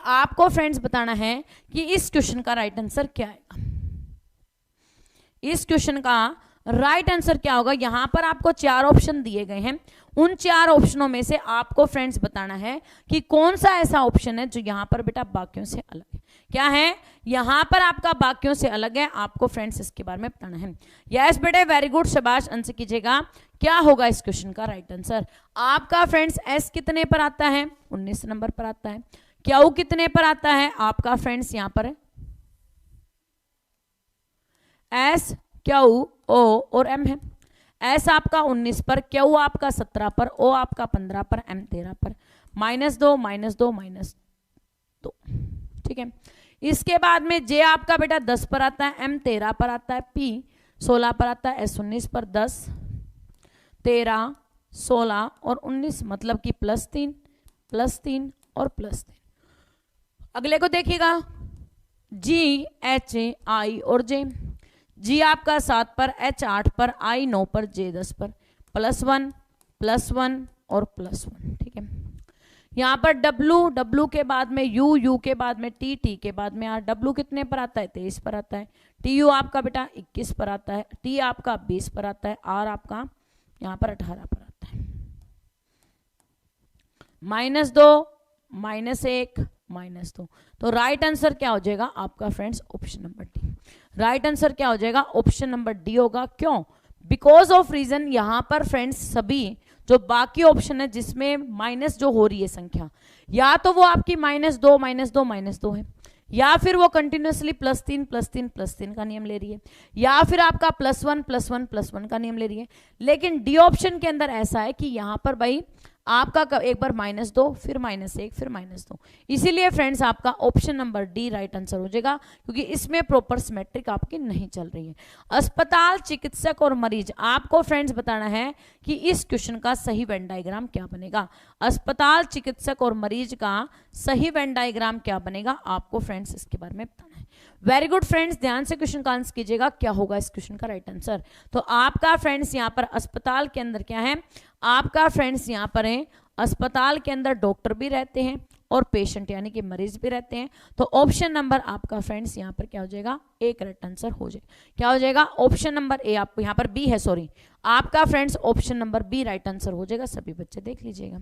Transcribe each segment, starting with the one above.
आपको फ्रेंड्स बताना है कि इस क्वेश्चन का राइट आंसर क्या आएगा। इस क्वेश्चन का राइट आंसर क्या होगा। यहां पर आपको 4 ऑप्शन दिए गए हैं, उन 4 ऑप्शनों में से आपको फ्रेंड्स बताना है कि कौन सा ऐसा ऑप्शन है जो यहां पर बेटा बाकियों से अलग है। क्या है, यहां पर आपका बाकियों से अलग है, आपको फ्रेंड्स इसके बारे में बताना है। यस बेटे, वेरी गुड, शाबाश, आंसर कीजिएगा। क्या होगा इस क्वेश्चन का राइट आंसर। आपका फ्रेंड्स एस कितने पर आता है, 19 नंबर पर आता है। क्यू कितने पर आता है आपका फ्रेंड्स, यहां पर एस, क्यू, ओ और एम है। एस आपका 19 पर, क्यू आपका 17 पर, ओ आपका 15 पर, एम 13 पर। -2 -2 -2, ठीक है। इसके बाद में जे आपका बेटा 10 पर आता है, एम 13 पर आता है, पी 16 पर आता है, एस 19 पर, 10 13 16 और 19, मतलब कि +3 +3 और +3। अगले को देखिएगा, जी, एच, आई और जे। जी आपका 7 पर, एच 8 पर, आई 9 पर, जे 10 पर, +1 +1 और +1, ठीक है। यहाँ पर डब्लू, डब्लू के बाद में यू, यू के बाद में टी, टी के बाद में आर। डब्लू कितने पर आता है, 23 पर आता है। टी यू आपका बेटा 21 पर आता है। टी आपका 20 पर आता है। आर आपका यहाँ पर 18 पर आता है। -2 -1 -2, तो राइट आंसर क्या हो जाएगा आपका friends, option number D. Right answer क्या हो जाएगा, ऑप्शन नंबर डी होगा। क्यों, बिकॉज ऑफ रीजन, यहां पर फ्रेंड्स सभी जो बाकी ऑप्शन है जिसमें माइनस जो हो रही है संख्या, या तो वो आपकी -2 -2 -2 है, या फिर वो कंटिन्यूसली +3 +3 +3 का नियम ले रही है, या फिर आपका +1 +1 +1 का नियम ले रही है। लेकिन डी ऑप्शन के अंदर ऐसा है कि यहां पर भाई आपका एक बार -2 फिर -1 फिर -2, इसीलिए फ्रेंड्स आपका option number D right answer हो जाएगा, क्योंकि इसमें प्रॉपर सिमेट्रिक आपकी नहीं चल रही है। अस्पताल, चिकित्सक और मरीज, आपको फ्रेंड्स बताना है कि इस क्वेश्चन का सही वेन डायग्राम क्या बनेगा। अस्पताल, चिकित्सक और मरीज का सही वेन डायग्राम क्या बनेगा, आपको फ्रेंड्स इसके बारे में बताना है। वेरी गुड फ्रेंड्स, ध्यान से क्वेश्चन का आंसर कीजिएगा, क्या होगा इस क्वेश्चन का राइट आंसर। तो आपका फ्रेंड्स यहाँ पर अस्पताल के अंदर क्या है, आपका फ्रेंड्स यहाँ पर है अस्पताल के अंदर डॉक्टर भी रहते हैं और पेशेंट यानी कि मरीज भी रहते हैं। तो ऑप्शन नंबर आपका फ्रेंड्स यहाँ पर क्या हो जाएगा, ए करेक्ट आंसर हो जाएगा। क्या हो जाएगा, ऑप्शन नंबर ए, आपको यहाँ पर बी है, सॉरी, आपका friends option number B right answer हो जाएगा। सभी बच्चे देख लीजिएगा।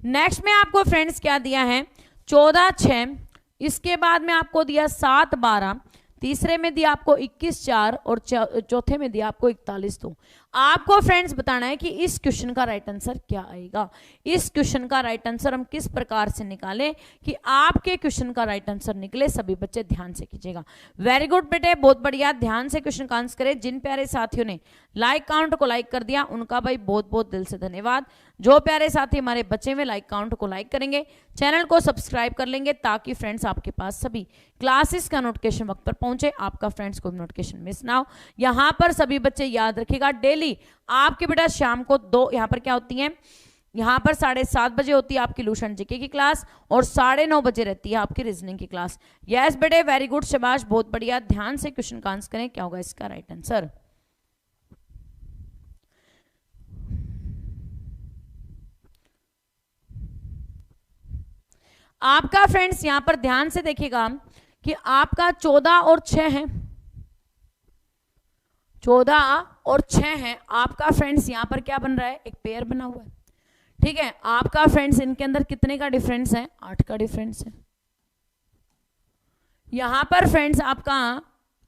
नेक्स्ट में आपको फ्रेंड्स क्या दिया है, 14 6, इसके बाद में आपको दिया 7 12, तीसरे में दिया आपको 21 4 और चौथे में दिया आपको 41 2। आपको फ्रेंड्स बताना है कि इस क्वेश्चन का राइट आंसर क्या आएगा। इस क्वेश्चन का राइट आंसर हम किस प्रकार से निकालें कि आपके क्वेश्चन का राइट आंसर निकले। सभी बच्चे ध्यान से कीजिएगा। वेरी गुड बेटे, बहुत बढ़िया, ध्यान से क्वेश्चन का आंसर करें। जिन प्यारे साथियों ने लाइक काउंट को लाइक कर दिया उनका भाई बहुत बहुत दिल से धन्यवाद। जो प्यारे साथी हमारे बच्चे में लाइक काउंट को लाइक करेंगे, चैनल को सब्सक्राइब कर लेंगे, ताकि फ्रेंड्स आपके पास सभी क्लासेस का नोटिफिकेशन वक्त पर पहुंचे, आपका फ्रेंड्स को नोटिफिकेशन मिस ना हो। यहाँ पर सभी बच्चे याद रखिएगा, डेली आपके बेटा शाम को 2 यहाँ पर क्या होती है, यहाँ पर 7:30 बजे होती है आपकी लूशन जीके की क्लास और 9:30 बजे रहती है आपकी रीजनिंग की क्लास। यस बेटे, वेरी गुड, शाबाश, बहुत बढ़िया। ध्यान से क्वेश्चन का आंसर करें, क्या होगा इसका राइट आंसर। आपका फ्रेंड्स यहां पर ध्यान से देखिएगा कि आपका 14 और 6 है, 14 और 6 है आपका फ्रेंड्स। यहां पर क्या बन रहा है, एक पेयर बना हुआ है, ठीक है। आपका फ्रेंड्स इनके अंदर कितने का डिफरेंस है, 8 का डिफरेंस है। यहां पर फ्रेंड्स आपका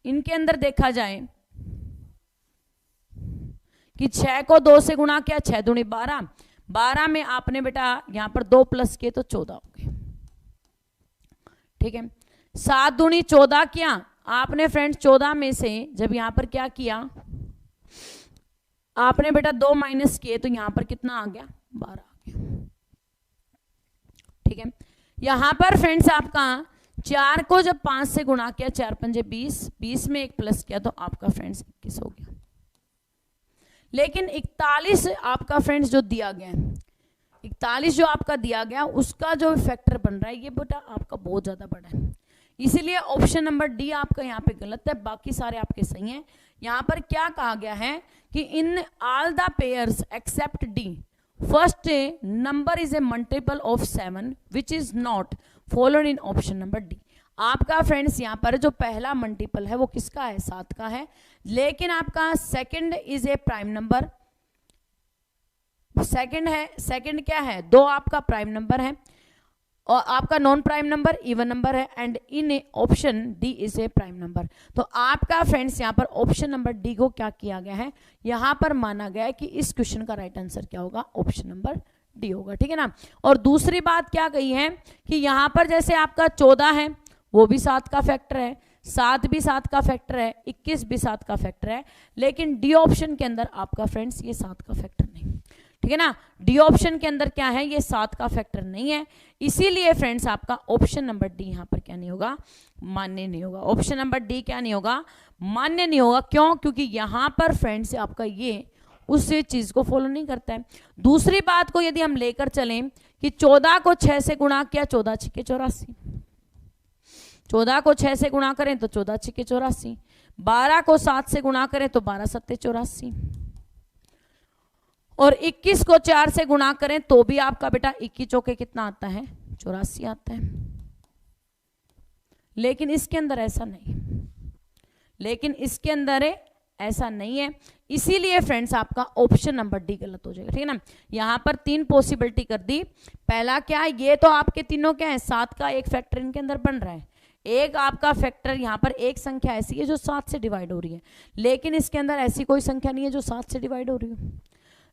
इनके अंदर देखा जाए कि 6 को 2 से गुणा किया, 6 दूनी 12, 12 में आपने बेटा यहां पर 2 प्लस किए तो 14 हो गए, ठीक है। 7 दूनी 14 किया आपने फ्रेंड्स, 14 में से जब यहां पर क्या किया आपने बेटा 2 माइनस किए तो यहां पर कितना आ गया, 12 आ गया, ठीक है। यहां पर फ्रेंड्स आपका 4 को जब 5 से गुणा किया, 4 पंजे 20, 20 में 1 प्लस किया तो आपका फ्रेंड्स 21 हो गया। लेकिन 41 आपका फ्रेंड्स जो दिया गया है, 41 जो आपका दिया गया उसका जो फैक्टर बन रहा है ये बेटा आपका बहुत ज्यादा बड़ा है, इसीलिए ऑप्शन नंबर डी आपका यहाँ पे गलत है, बाकी सारे आपके सही हैं। यहाँ पर क्या कहा गया है कि in all the pairs accept D first number is a multiple of 7 which is not followed in option number D. आपका फ्रेंड्स यहाँ पर जो पहला मल्टीपल है वो किसका है, 7 का है, लेकिन आपका second is a prime number, second क्या है, 2 आपका प्राइम नंबर है और आपका non prime number even number है, and in option D is a prime number. तो आपका फ्रेंड्स यहाँ पर ऑप्शन नंबर डी को क्या किया गया है, यहाँ पर माना गया है कि इस क्वेश्चन का राइट आंसर क्या होगा, ऑप्शन नंबर डी होगा, ठीक है ना। और दूसरी बात क्या कही है कि यहाँ पर जैसे आपका 14 है वो भी 7 का फैक्टर है, 7 भी 7 का फैक्टर है, 21 भी 7 का फैक्टर है, लेकिन डी ऑप्शन के अंदर आपका फ्रेंड्स ये 7 का फैक्टर नहीं, ठीक है ना। डी ऑप्शन के अंदर क्या है, ये 7 का फैक्टर नहीं है, इसीलिए फ्रेंड्स आपका ऑप्शन नंबर डी यहाँ पर क्या नहीं होगा, मान्य नहीं होगा। ऑप्शन नंबर डी क्या नहीं होगा, मान्य नहीं होगा। क्यों, क्योंकि यहाँ पर फ्रेंड्स आपका ये उस चीज को फॉलो नहीं करता है। दूसरी बात को यदि हम लेकर चलें कि 14 को 6 से गुणा किया, 14 छिके 84, 14 को 6 से गुणा करें तो 14 छिके 84, 12 को 7 से गुणा करें तो 12 सत्ते 84, और 21 को 4 से गुणा करें तो भी आपका बेटा 21 चौके कितना आता है, 84 आता है। लेकिन इसके अंदर ऐसा नहीं, लेकिन इसके अंदर ऐसा नहीं है, इसीलिए फ्रेंड्स आपका ऑप्शन नंबर डी गलत हो जाएगा, ठीक है ना। यहां पर 3 पॉसिबिलिटी कर दी। पहला क्या है, ये तो आपके तीनों क्या है, 7 का एक फैक्टर इनके अंदर बन रहा है, एक आपका फैक्टर यहाँ पर एक संख्या ऐसी है जो 7 से डिवाइड हो रही है, लेकिन इसके अंदर ऐसी कोई संख्या नहीं है जो 7 से डिवाइड हो रही है।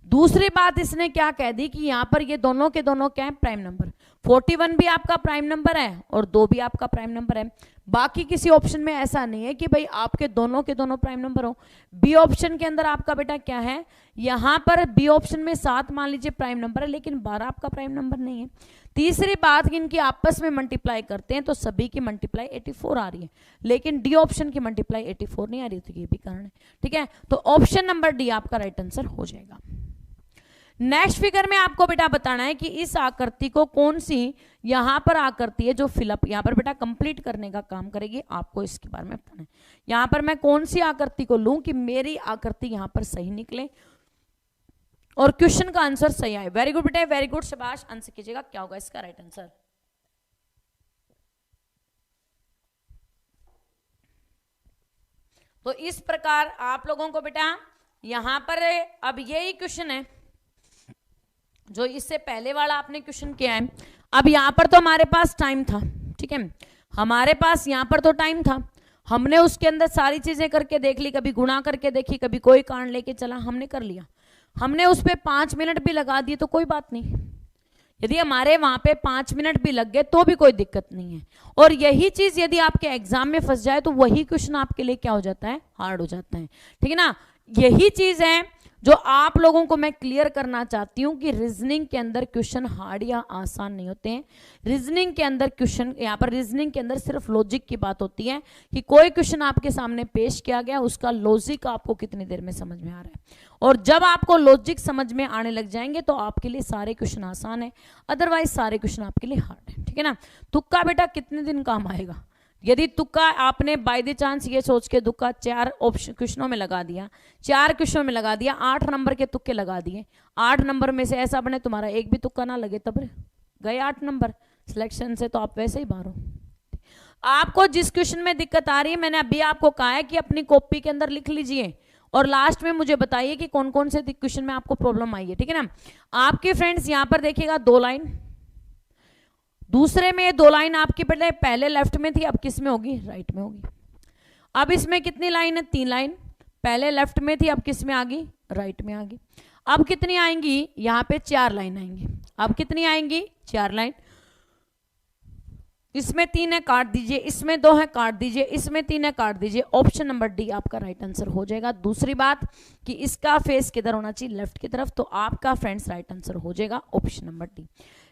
दूसरी बात इसने क्या कह दी कि यहाँ पर ये दोनों के दोनों क्या है, प्राइम नंबर, 41 भी आपका प्राइम नंबर है और 2 भी आपका प्राइम नंबर है। बाकी किसी ऑप्शन में ऐसा नहीं है कि भाई आपके दोनों के दोनों प्राइम नंबर हो। बी ऑप्शन के अंदर आपका बेटा क्या है, यहाँ पर बी ऑप्शन में 7 मान लीजिए प्राइम नंबर है, लेकिन 12 आपका प्राइम नंबर नहीं है। तीसरी बात कि इनकी आपस में मल्टीप्लाई करते हैं तो सभी की मल्टीप्लाई 84 आ रही है, लेकिन डी ऑप्शन की मल्टीप्लाई 84 नहीं आ रही, तो ये भी कारण है, ठीक है। तो ऑप्शन नंबर डी आपका राइट आंसर हो जाएगा। नेक्स्ट फिगर में आपको बेटा बताना है कि इस आकृति को कौन सी यहां पर आकृति है जो फिलअप यहां पर बेटा कंप्लीट करने का काम करेगी, आपको इसके बारे में बताना है। यहां पर मैं कौन सी आकृति को लूं कि मेरी आकृति यहां पर सही निकले और क्वेश्चन का आंसर सही आए। वेरी गुड बेटा, वेरी गुड, शाबाश। आंसर कीजिएगा क्या होगा इसका राइट आंसर। तो इस प्रकार आप लोगों को बेटा यहां पर अब यही क्वेश्चन है जो इससे पहले वाला आपने क्वेश्चन किया है। अब यहां पर तो हमारे पास टाइम था, ठीक है, हमारे पास यहां पर तो टाइम था, हमने उसके अंदर सारी चीजें करके देख ली, कभी गुणा करके देखी, कभी कोई कारण लेके चला, हमने कर लिया, हमने उस पर 5 मिनट भी लगा दिए तो कोई बात नहीं। यदि हमारे वहां पे 5 मिनट भी लग गए तो भी कोई दिक्कत नहीं है। और यही चीज यदि आपके एग्जाम में फंस जाए तो वही क्वेश्चन आपके लिए क्या हो जाता है, हार्ड हो जाता है, ठीक है ना। यही चीज है जो आप लोगों को मैं क्लियर करना चाहती हूं कि रीजनिंग के अंदर क्वेश्चन हार्ड या आसान नहीं होते हैं। रीजनिंग के अंदर क्वेश्चन, यहाँ पर रीजनिंग के अंदर सिर्फ लॉजिक की बात होती है कि कोई क्वेश्चन आपके सामने पेश किया गया, उसका लॉजिक आपको कितनी देर में समझ में आ रहा है। और जब आपको लॉजिक समझ में आने लग जाएंगे तो आपके लिए सारे क्वेश्चन आसान है, अदरवाइज सारे क्वेश्चन आपके लिए हार्ड है, ठीक है ना। तुक्का बेटा कितने दिन काम आएगा। यदि तुक्का आपने बाय द चांस ये सोच के तुक्का 4 ऑप्शन क्वेश्चनों में लगा दिया, 4 क्वेश्चनों में लगा दिया, 8 नंबर के तुक्के लगा दिए, 8 नंबर में से ऐसा बने तुम्हारा एक भी तुक्का ना लगे, तब गए 8 नंबर सिलेक्शन से, तो आप वैसे ही बाहर हो। आपको जिस क्वेश्चन में दिक्कत आ रही है, मैंने अभी आपको कहा है कि अपनी कॉपी के अंदर लिख लीजिए और लास्ट में मुझे बताइए कि कौन कौन से क्वेश्चन में आपको प्रॉब्लम आई है, ठीक है ना। आपके फ्रेंड्स यहां पर देखिएगा 2 लाइन, दूसरे में 2 लाइन आपकी पहले लेफ्ट में थी, अब किस में होगी, राइट में होगी। अब इसमें कितनी लाइन है, 3 लाइन, पहले लेफ्ट में थी, अब किस में आ गई, राइट में आ गई। अब कितनी आएंगी, यहां पे 4 लाइन आएंगी। अब कितनी आएंगी, 4 लाइन। इसमें 3 है, काट दीजिए, इसमें 2 है, काट दीजिए, इसमें 3 है, काट दीजिए। ऑप्शन नंबर डी आपका राइट आंसर हो जाएगा। दूसरी बात कि इसका फेस किधर होना चाहिए, लेफ्ट की तरफ, तो आपका फ्रेंड्स राइट आंसर हो जाएगा option number D.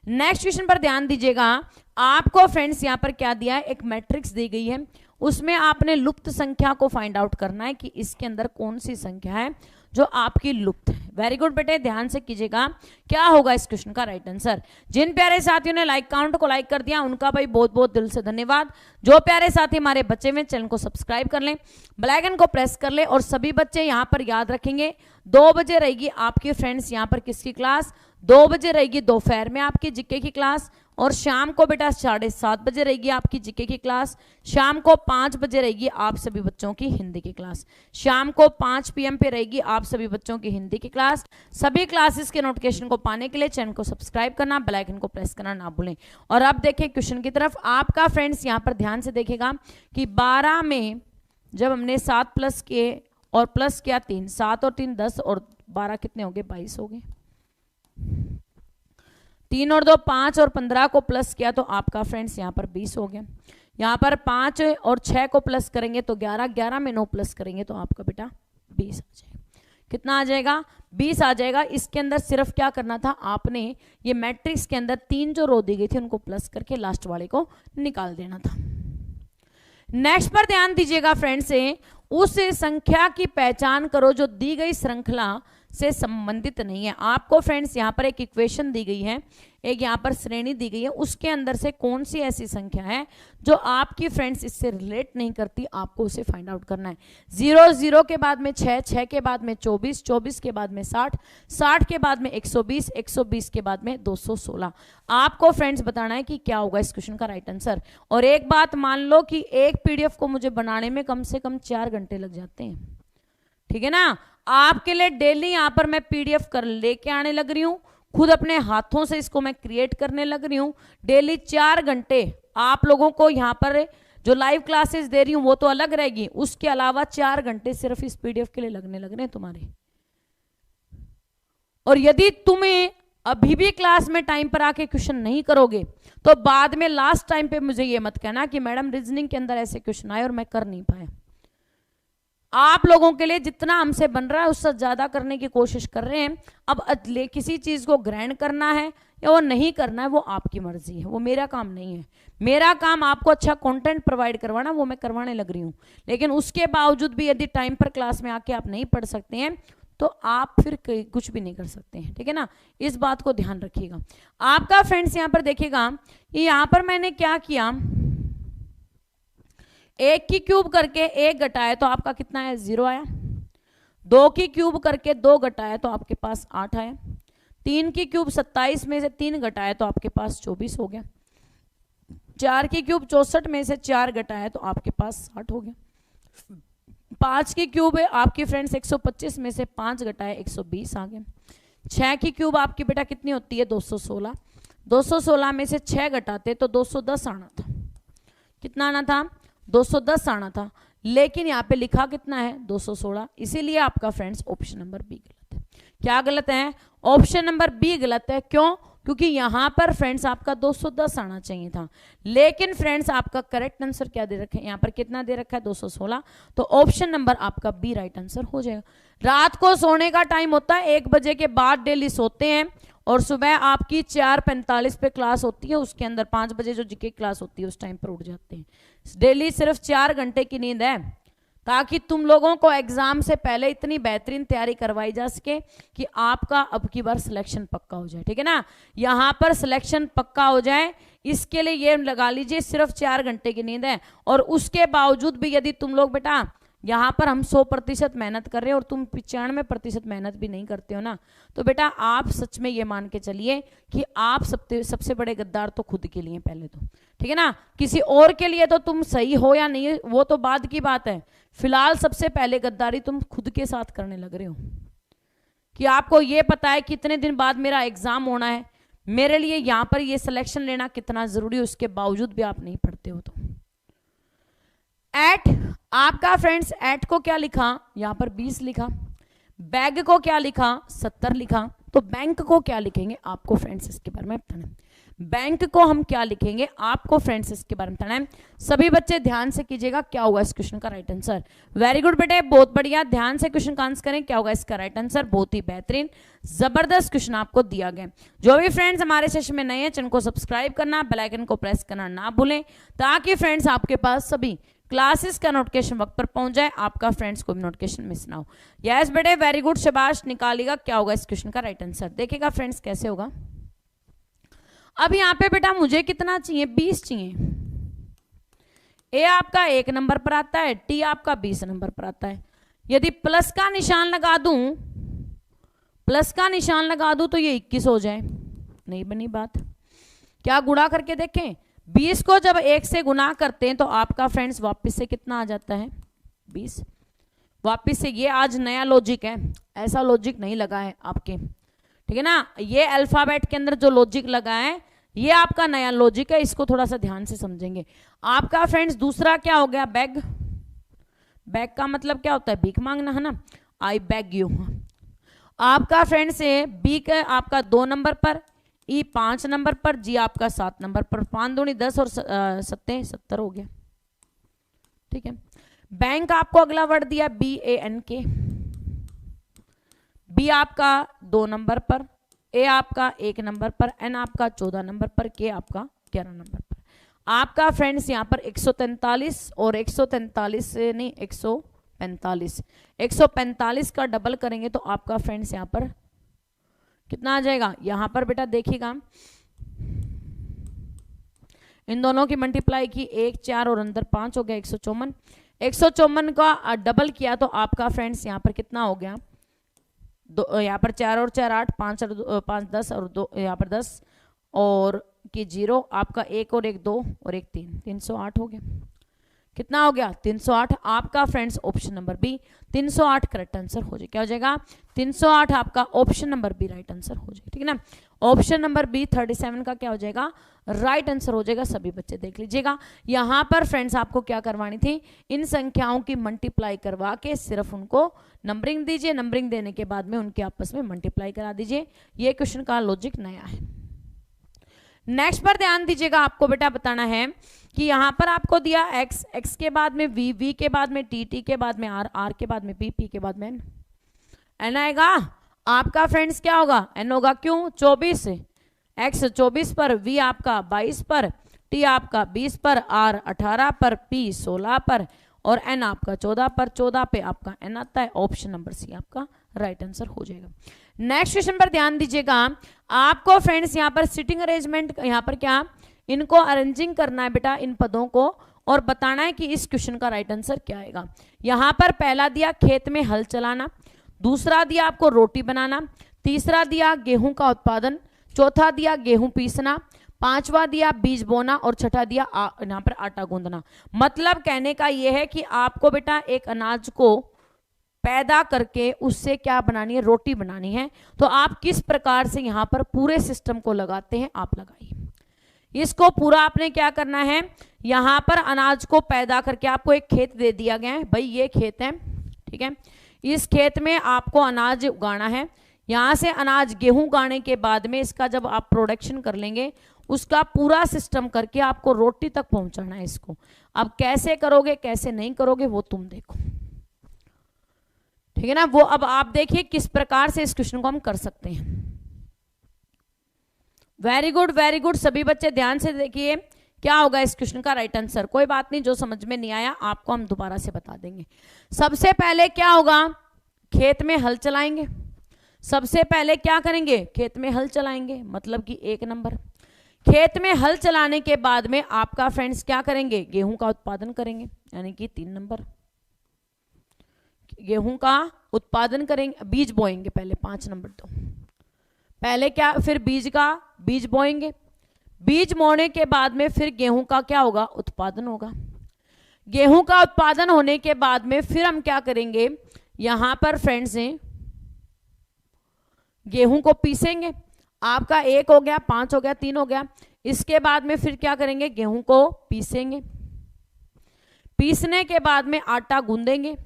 Next question पर ध्यान दीजिएगा। आपको फ्रेंड्स यहां पर क्या दिया है, एक मैट्रिक्स दी गई है, उसमें आपने लुप्त संख्या को फाइंड आउट करना है कि इसके अंदर कौन सी संख्या है जो आपकी लुप्त है। वेरी गुड बेटे, ध्यान से कीजिएगा क्या होगा इस क्वेश्चन का राइट आंसर। जिन प्यारे साथियों ने लाइक काउंट को लाइक कर दिया उनका भाई बहुत बहुत दिल से धन्यवाद। जो प्यारे साथी हमारे बच्चे में, चैनल को सब्सक्राइब कर लें, बेल आइकन को प्रेस कर लें। और सभी बच्चे यहाँ पर याद रखेंगे 2 बजे रहेगी आपकी फ्रेंड्स यहाँ पर किसकी क्लास, 2 बजे रहेगी दोपहर में आपकी जीके की क्लास, और शाम को बेटा 7:30 बजे रहेगी आपकी जीके की क्लास, शाम को 5 बजे रहेगी आप सभी बच्चों की हिंदी की क्लास, शाम को 5 PM पे रहेगी आप सभी बच्चों की हिंदी की क्लास। सभी क्लासेस के नोटिफिकेशन को पाने के लिए चैनल को सब्सक्राइब करना, बेल आइकन को प्रेस करना ना भूलें। और अब देखें क्वेश्चन की तरफ, आपका फ्रेंड्स यहाँ पर ध्यान से देखेगा कि 12 में जब हमने 7 प्लस किए और प्लस किया 3, 7 और 3 10 और 12 कितने हो गए, 22 हो गए। 3 और 2 5 और 15 को प्लस किया तो आपका फ्रेंड्स यहाँ पर 20 हो गया। यहाँ पर 5 और 6 को प्लस करेंगे तो 11, 11 में 9 प्लस करेंगे तो आपका बेटा 20 आ जाएगा। कितना आ जाएगा, 20 आ जाएगा। इसके अंदर सिर्फ क्या करना था, आपने ये मैट्रिक्स के अंदर 3 जो रो दी गई थी उनको प्लस करके लास्ट वाले को निकाल देना था। नेक्स्ट पर ध्यान दीजिएगा फ्रेंड्स, उस संख्या की पहचान करो जो दी गई श्रृंखला से संबंधित नहीं है। आपको फ्रेंड्स यहाँ पर एक इक्वेशन दी गई है, एक यहाँ पर श्रेणी दी गई है, उसके अंदर से कौन सी ऐसी संख्या है जो आपकी फ्रेंड्स इससे रिलेट नहीं करती, आपको उसे फाइंड आउट करना है। 0 0 के बाद में 6, 6 के बाद में 24, 24 के बाद में 60, 60 के बाद में 120, 120 के बाद में 216। आपको फ्रेंड्स बताना है कि क्या होगा इस क्वेश्चन का राइट आंसर। और एक बात मान लो कि एक PDF को मुझे बनाने में कम से कम 4 घंटे लग जाते हैं, ठीक है ना। आपके लिए डेली यहाँ पर मैं PDF कर लेके आने लग रही हूँ, खुद अपने हाथों से इसको मैं क्रिएट करने लग रही हूँ। डेली 4 घंटे आप लोगों को यहाँ पर जो लाइव क्लासेस दे रही हूँ वो तो अलग रहेगी, उसके अलावा 4 घंटे सिर्फ इस PDF के लिए लगने लग रहे हैं तुम्हारे। और यदि तुम्हें अभी भी क्लास में टाइम पर आके क्वेश्चन नहीं करोगे तो बाद में लास्ट टाइम पे मुझे ये मत कहना कि मैडम रीजनिंग के अंदर ऐसे क्वेश्चन आए और मैं कर नहीं पाया। आप लोगों के लिए जितना हमसे बन रहा है उससे ज्यादा करने की कोशिश कर रहे हैं। अब किसी चीज को ग्रहण करना है या वो नहीं करना है वो आपकी मर्जी है, वो मेरा काम नहीं है। मेरा काम आपको अच्छा कंटेंट प्रोवाइड करवाना, वो मैं करवाने लग रही हूँ। लेकिन उसके बावजूद भी यदि टाइम पर क्लास में आके आप नहीं पढ़ सकते हैं तो आप फिर कुछ भी नहीं कर सकते हैं, ठीक है ना। इस बात को ध्यान रखिएगा। आपका फ्रेंड्स यहाँ पर देखिएगा कि यहाँ पर मैंने क्या किया, 1 की क्यूब करके 1 घटाया तो आपका कितना है, 0 आया। 2 की क्यूब करके 2 घटाया तो आपके पास 8 आया। 3 की क्यूब 27 में से 3 घटाया तो आपके पास 24 हो गया। 4 की क्यूब 64 में से 4 घटाया तो आपके पास 60 हो गया। 5 की क्यूब है आपकी फ्रेंड्स 125 में से 5 घटाया 120 आ गया। 6 की क्यूब आपकी बेटा कितनी होती है, 216। 216 में से 6 घटाते तो 210 आना था। कितना आना था, 210 आना था। लेकिन यहाँ पे लिखा कितना है, 216। इसीलिए आपका फ्रेंड्स ऑप्शन नंबर बी गलत है। क्या गलत है, ऑप्शन नंबर बी गलत है। क्यों, क्योंकि यहां पर फ्रेंड्स आपका 210 आना चाहिए था। लेकिन फ्रेंड्स आपका करेक्ट आंसर क्या दे रखा है, यहाँ पर कितना दे रखा है, 216। तो ऑप्शन नंबर आपका बी राइट आंसर हो जाएगा। रात को सोने का टाइम होता है 1 बजे के बाद डेली सोते हैं और सुबह आपकी 4:45 पे क्लास होती है, उसके अंदर 5 बजे जो जीके क्लास होती है उस टाइम पर उठ जाते हैं। डेली सिर्फ 4 घंटे की नींद है ताकि तुम लोगों को एग्जाम से पहले इतनी बेहतरीन तैयारी करवाई जा सके कि आपका अब की बार सिलेक्शन पक्का हो जाए, ठीक है ना। यहां पर सिलेक्शन पक्का हो जाए इसके लिए ये लगा लीजिए सिर्फ 4 घंटे की नींद है। और उसके बावजूद भी यदि तुम लोग बेटा यहाँ पर हम 100% मेहनत कर रहे हैं और तुम 95% मेहनत भी नहीं करते हो ना, तो बेटा आप सच में ये मान के चलिए कि आप सबसे बड़े गद्दार तो खुद के लिए पहले तो, ठीक है ना। किसी और के लिए तो तुम सही हो या नहीं वो तो बाद की बात है। फिलहाल सबसे पहले गद्दारी तुम खुद के साथ करने लग रहे हो कि आपको ये पता है कितने दिन बाद मेरा एग्जाम होना है, मेरे लिए यहाँ पर ये सिलेक्शन लेना कितना जरूरी है, उसके बावजूद भी आप नहीं पढ़ते हो। तो एट आपका फ्रेंड्स एट को क्या लिखा, यहाँ पर 20 लिखा। बैग को क्या लिखा, 70 लिखा। तो बैंक को क्या लिखेंगे आपको फ्रेंड्स इसके बारे में बताना है। बैंक को हम क्या लिखेंगे आपको फ्रेंड्स इसके बारे में बताना है। सभी बच्चे ध्यान से कीजिएगा क्या होगा इस क्वेश्चन का राइट आंसर। वेरी गुड बेटे, बहुत बढ़िया, ध्यान से क्वेश्चन का आंसर करें। क्या होगा इसका राइट आंसर, बहुत ही बेहतरीन जबरदस्त क्वेश्चन आपको दिया गया। जो भी फ्रेंड्स हमारे सेशन में नए हैं चैनल को सब्सक्राइब करना, बेल आइकन को प्रेस करना ना भूलें ताकि फ्रेंड्स आपके पास सभी क्लासेस का नोटिफिकेशन वक्त पर पहुंच जाए, आपका फ्रेंड्स को भी नोटिफिकेशन मिस ना हो। यस बेटे वेरी गुड, शाबाश, निकालिएगा क्या होगा इस क्वेश्चन का राइट आंसर। देखिएगा फ्रेंड्स कैसे होगा। अब यहाँ पे बेटा मुझे कितना चाहिए, 20 चाहिए। ए आपका 1 नंबर पर आता है, टी आपका 20 नंबर पर आता है। यदि प्लस का निशान लगा दूं, प्लस का निशान लगा दूं तो ये 21 हो जाए, नहीं बनी बात। क्या गुणा करके देखें, 20 को जब 1 से गुना करते हैं तो आपका फ्रेंड्स वापस से कितना आ जाता है 20। वापस से ये आज नया लॉजिक है, ऐसा लॉजिक नहीं लगा है आपके, ठीक है ना। ये अल्फाबेट के अंदर जो लॉजिक लगा है ये आपका नया लॉजिक है, इसको थोड़ा सा ध्यान से समझेंगे। आपका फ्रेंड्स दूसरा क्या हो गया, बैग। बैग का मतलब क्या होता है, भीख मांगना है ना, आई बैग यू। आपका फ्रेंड्स है बी का आपका 2 नंबर पर, ई 5 नंबर पर, जी आपका 7 नंबर पर। 5 दूनी 10 और 7 70 हो गया, ठीक है। बैंक आपको अगला वर्ड दिया BANK। बी आपका 2 नंबर पर, ए आपका 1 नंबर पर, एन आपका 14 नंबर पर, के आपका 11 नंबर पर। आपका फ्रेंड्स यहाँ पर 143 और 143 से नहीं 145, 145 का डबल करेंगे तो आपका फ्रेंड्स यहाँ पर कितना आ जाएगा। यहाँ पर बेटा देखिएगा इन दोनों की मल्टीप्लाई की 1 4 और अंदर 5 हो गया 154। 154 का डबल किया तो आपका फ्रेंड्स यहाँ पर कितना हो गया, यहाँ पर 4 और 4 8, 5 और 5 10 और 2 यहाँ पर 10 और कि 0, आपका 1 और 1 2 और 1 3, 308 हो गया। कितना हो गया 308। आपका friends option number B 308 correct answer हो जाए, क्या हो जाएगा 308 आपका option number B right answer हो जाएगा, ठीक है ना। ऑप्शन नंबर बी 37 का क्या हो जाएगा राइट आंसर हो जाएगा। सभी बच्चे देख लीजिएगा, यहाँ पर फ्रेंड्स आपको क्या करवानी थी, इन संख्याओं की मल्टीप्लाई करवा के सिर्फ उनको नंबरिंग दीजिए, नंबरिंग देने के बाद में उनके आपस में मल्टीप्लाई करा दीजिए। ये क्वेश्चन का लॉजिक नया है। नेक्स्ट पर ध्यान दीजिएगा, आपको बेटा बताना है कि यहाँ पर आपको दिया x, x के बाद में v, v के बाद में t, t के बाद में r, r के बाद में p, p के बाद में n, n आएगा। आपका फ्रेंड्स क्या होगा n होगा, क्यों 24, x 24 पर, v आपका 22 पर, t आपका 20 पर, r 18 पर, p 16 पर और n आपका 14 पर। 14 पे आपका n आता है, ऑप्शन नंबर सी आपका राइट आंसर हो जाएगा। नेक्स्ट क्वेश्चन पर ध्यान दीजिएगा, आपको फ्रेंड्स यहाँ पर सिटिंग अरेंजमेंट, यहाँ पर क्या इनको अरेंजिंग करना है बेटा इन पदों को और बताना है कि इस क्वेश्चन का राइट आंसर क्या आएगा। यहाँ पर पहला दिया खेत में हल चलाना, दूसरा दिया आपको रोटी बनाना, तीसरा दिया गेहूं का उत्पादन, चौथा दिया गेहूं पीसना, पांचवा दिया बीज बोना और छठा दिया यहाँ पर आटा गूंदना। मतलब कहने का यह है कि आपको बेटा एक अनाज को पैदा करके उससे क्या बनानी है, रोटी बनानी है। तो आप किस प्रकार से यहाँ पर पूरे सिस्टम को लगाते हैं, आप लगाइए इसको पूरा। आपने क्या करना है, यहाँ पर अनाज को पैदा करके आपको एक खेत दे दिया गया है, भाई ये खेत है, ठीक है। इस खेत में आपको अनाज उगाना है। यहाँ से अनाज गेहूं उगाने के बाद में इसका जब आप प्रोडक्शन कर लेंगे उसका पूरा सिस्टम करके आपको रोटी तक पहुंचाना है इसको। अब कैसे करोगे कैसे नहीं करोगे वो तुम देखो, ठीक है ना। वो अब आप देखिए किस प्रकार से इस क्वेश्चन को हम कर सकते हैं। वेरी गुड वेरी गुड, सभी बच्चे ध्यान से देखिए क्या होगा इस क्वेश्चन का राइट आंसर। कोई बात नहीं, जो समझ में नहीं आया आपको हम दोबारा से बता देंगे। सबसे पहले क्या होगा, खेत में हल चलाएंगे। सबसे पहले क्या करेंगे, खेत में हल चलाएंगे, मतलब कि 1 नंबर। खेत में हल चलाने के बाद में आपका फ्रेंड्स क्या करेंगे, गेहूं का उत्पादन करेंगे, यानी कि 3 नंबर गेहूं का उत्पादन करेंगे। बीज बोएंगे पहले 5 नंबर, तो पहले क्या, फिर बीज बोएंगे। बीज बोने के बाद में फिर गेहूं का क्या होगा, उत्पादन होगा। गेहूं का उत्पादन होने के बाद में फिर हम क्या करेंगे, यहां पर फ्रेंड्स हैं गेहूं को पीसेंगे। आपका 1 हो गया, 5 हो गया, 3 हो गया। इसके बाद में फिर क्या करेंगे, गेहूं को पीसेंगे। पीसने के बाद में आटा गूंदेंगे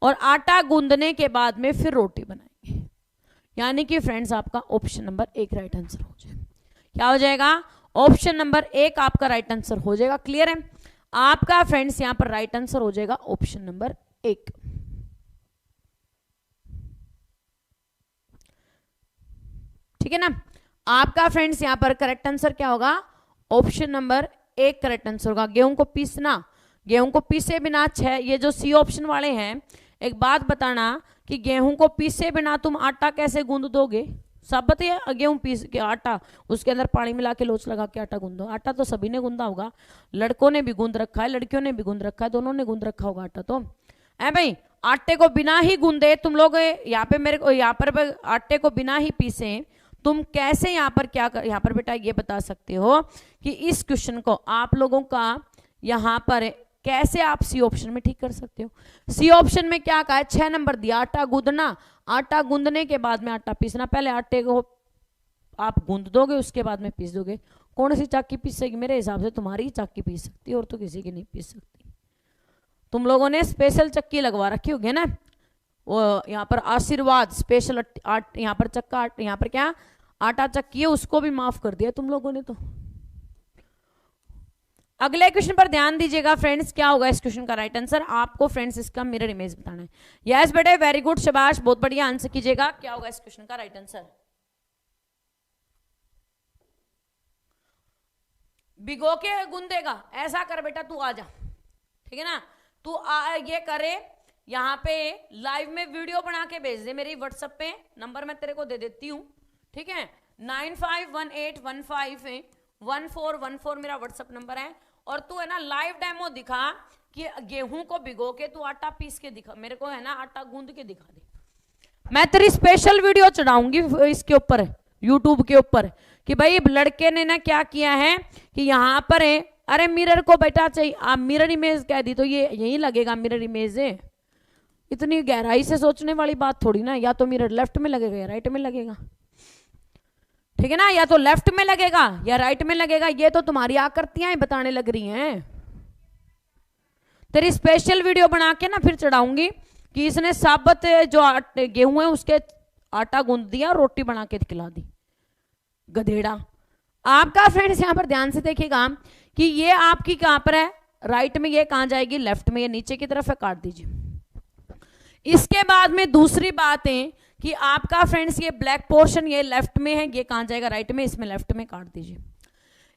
और आटा गूंदने के बाद में फिर रोटी बनाएंगे। यानी कि फ्रेंड्स आपका ऑप्शन नंबर 1 राइट आंसर हो जाएगा। क्या हो जाएगा, ऑप्शन नंबर 1 आपका राइट आंसर हो जाएगा। क्लियर है, आपका फ्रेंड्स यहां पर राइट आंसर हो जाएगा ऑप्शन नंबर 1। ठीक है ना। आपका फ्रेंड्स यहां पर करेक्ट आंसर क्या होगा, ऑप्शन नंबर 1 करेक्ट आंसर होगा। गेहूं को पीसना, गेहूं को पीसे बिना 6, ये जो सी ऑप्शन वाले हैं, एक बात बताना कि गेहूं को पीसे बिना तुम आटा कैसे गूंद दोगे। सब बताइए, गेहूं पीस के आटा उसके अंदर पानी मिला के लोच लगा के आटा गूंदो। आटा तो सभी ने गूंदा होगा, लड़कों ने भी गूंद रखा है, लड़कियों ने भी गूंद रखा है, दोनों ने गूंद रखा होगा आटा। तो ऐ भाई आटे को बिना ही गूंदे तुम लोग यहाँ पे मेरे को यहाँ पर आटे को बिना ही पीसे तुम कैसे यहाँ पर क्या यहाँ पर बेटा ये बता सकते हो कि इस क्वेश्चन को आप लोगों का यहाँ पर कैसे आप सी ऑप्शन में ठीक कर सकते हो। सी ऑप्शन में क्या कहा है, 6 नंबर दिया, आटा गूंदना, आटा गूंदने के बाद में आटा पीसना। पहले आटे को आप गूंद दोगे, उसके बाद में पीस दोगे। कौन सी चाकी पीसेगी? मेरे हिसाब से तुम्हारी चाकी पीस सकती है, और तो किसी की नहीं पीस सकती। तुम लोगों ने स्पेशल चक्की लगवा रखी होगी ना, वो यहाँ पर आशीर्वाद स्पेशल यहाँ पर चक्का, यहाँ पर क्या आटा चक्की है, उसको भी माफ कर दिया तुम लोगों ने। तो अगले क्वेश्चन पर ध्यान दीजिएगा फ्रेंड्स, क्या होगा इस क्वेश्चन का राइट आंसर? आपको फ्रेंड्स इसका मिरर इमेज बताना है। यस बेटे, वेरी गुड, शाबाश, बहुत बढ़िया आंसर कीजिएगा। क्या होगा इस क्वेश्चन का राइट आंसर? भिगो के गूंदेगा। ऐसा कर बेटा, तू आ जा, ठीक है ना, तू ये करे, यहाँ पे लाइव में वीडियो बना के भेज दे मेरी व्हाट्सएप पे, नंबर मैं तेरे को दे देती हूँ, ठीक है, 9518151414 मेरा व्हाट्सएप नंबर है। और तू है ना लाइव डेमो दिखा कि गेहूं को भिगो के तू आटा पीस के दिखा मेरे को, है ना, आटा गूंद के दिखा दे। मैं तेरी स्पेशल वीडियो चढ़ाऊंगी इसके ऊपर, यूट्यूब के ऊपर, कि भाई लड़के ने ना क्या किया है कि यहाँ पर है, अरे मिरर को बेटा चाहिए, आप मिरर इमेज कह दी तो ये यही लगेगा मिरर इमेज है। इतनी गहराई से सोचने वाली बात थोड़ी ना, या तो मिरर लेफ्ट में लगेगा या राइट में लगेगा, ठीक है ना, या तो लेफ्ट में लगेगा या राइट में लगेगा। ये तो तुम्हारी आकृतियां ही बताने लग रही हैं। तेरी स्पेशल वीडियो बना के ना फिर चढ़ाऊंगी कि इसने साबुत जो गेहूं है उसके आटा गूंद दिया और रोटी बना के खिला दी, गधेड़ा। आपका फ्रेंड्स यहां पर ध्यान से देखिएगा कि ये आपकी कहां पर है, राइट में, ये कहां जाएगी, लेफ्ट में, ये नीचे की तरफ है, काट दीजिए। इसके बाद में दूसरी बात है कि आपका फ्रेंड्स ये ब्लैक पोर्शन ये लेफ्ट में है, ये कहां जाएगा, राइट में, इसमें लेफ्ट में काट दीजिए।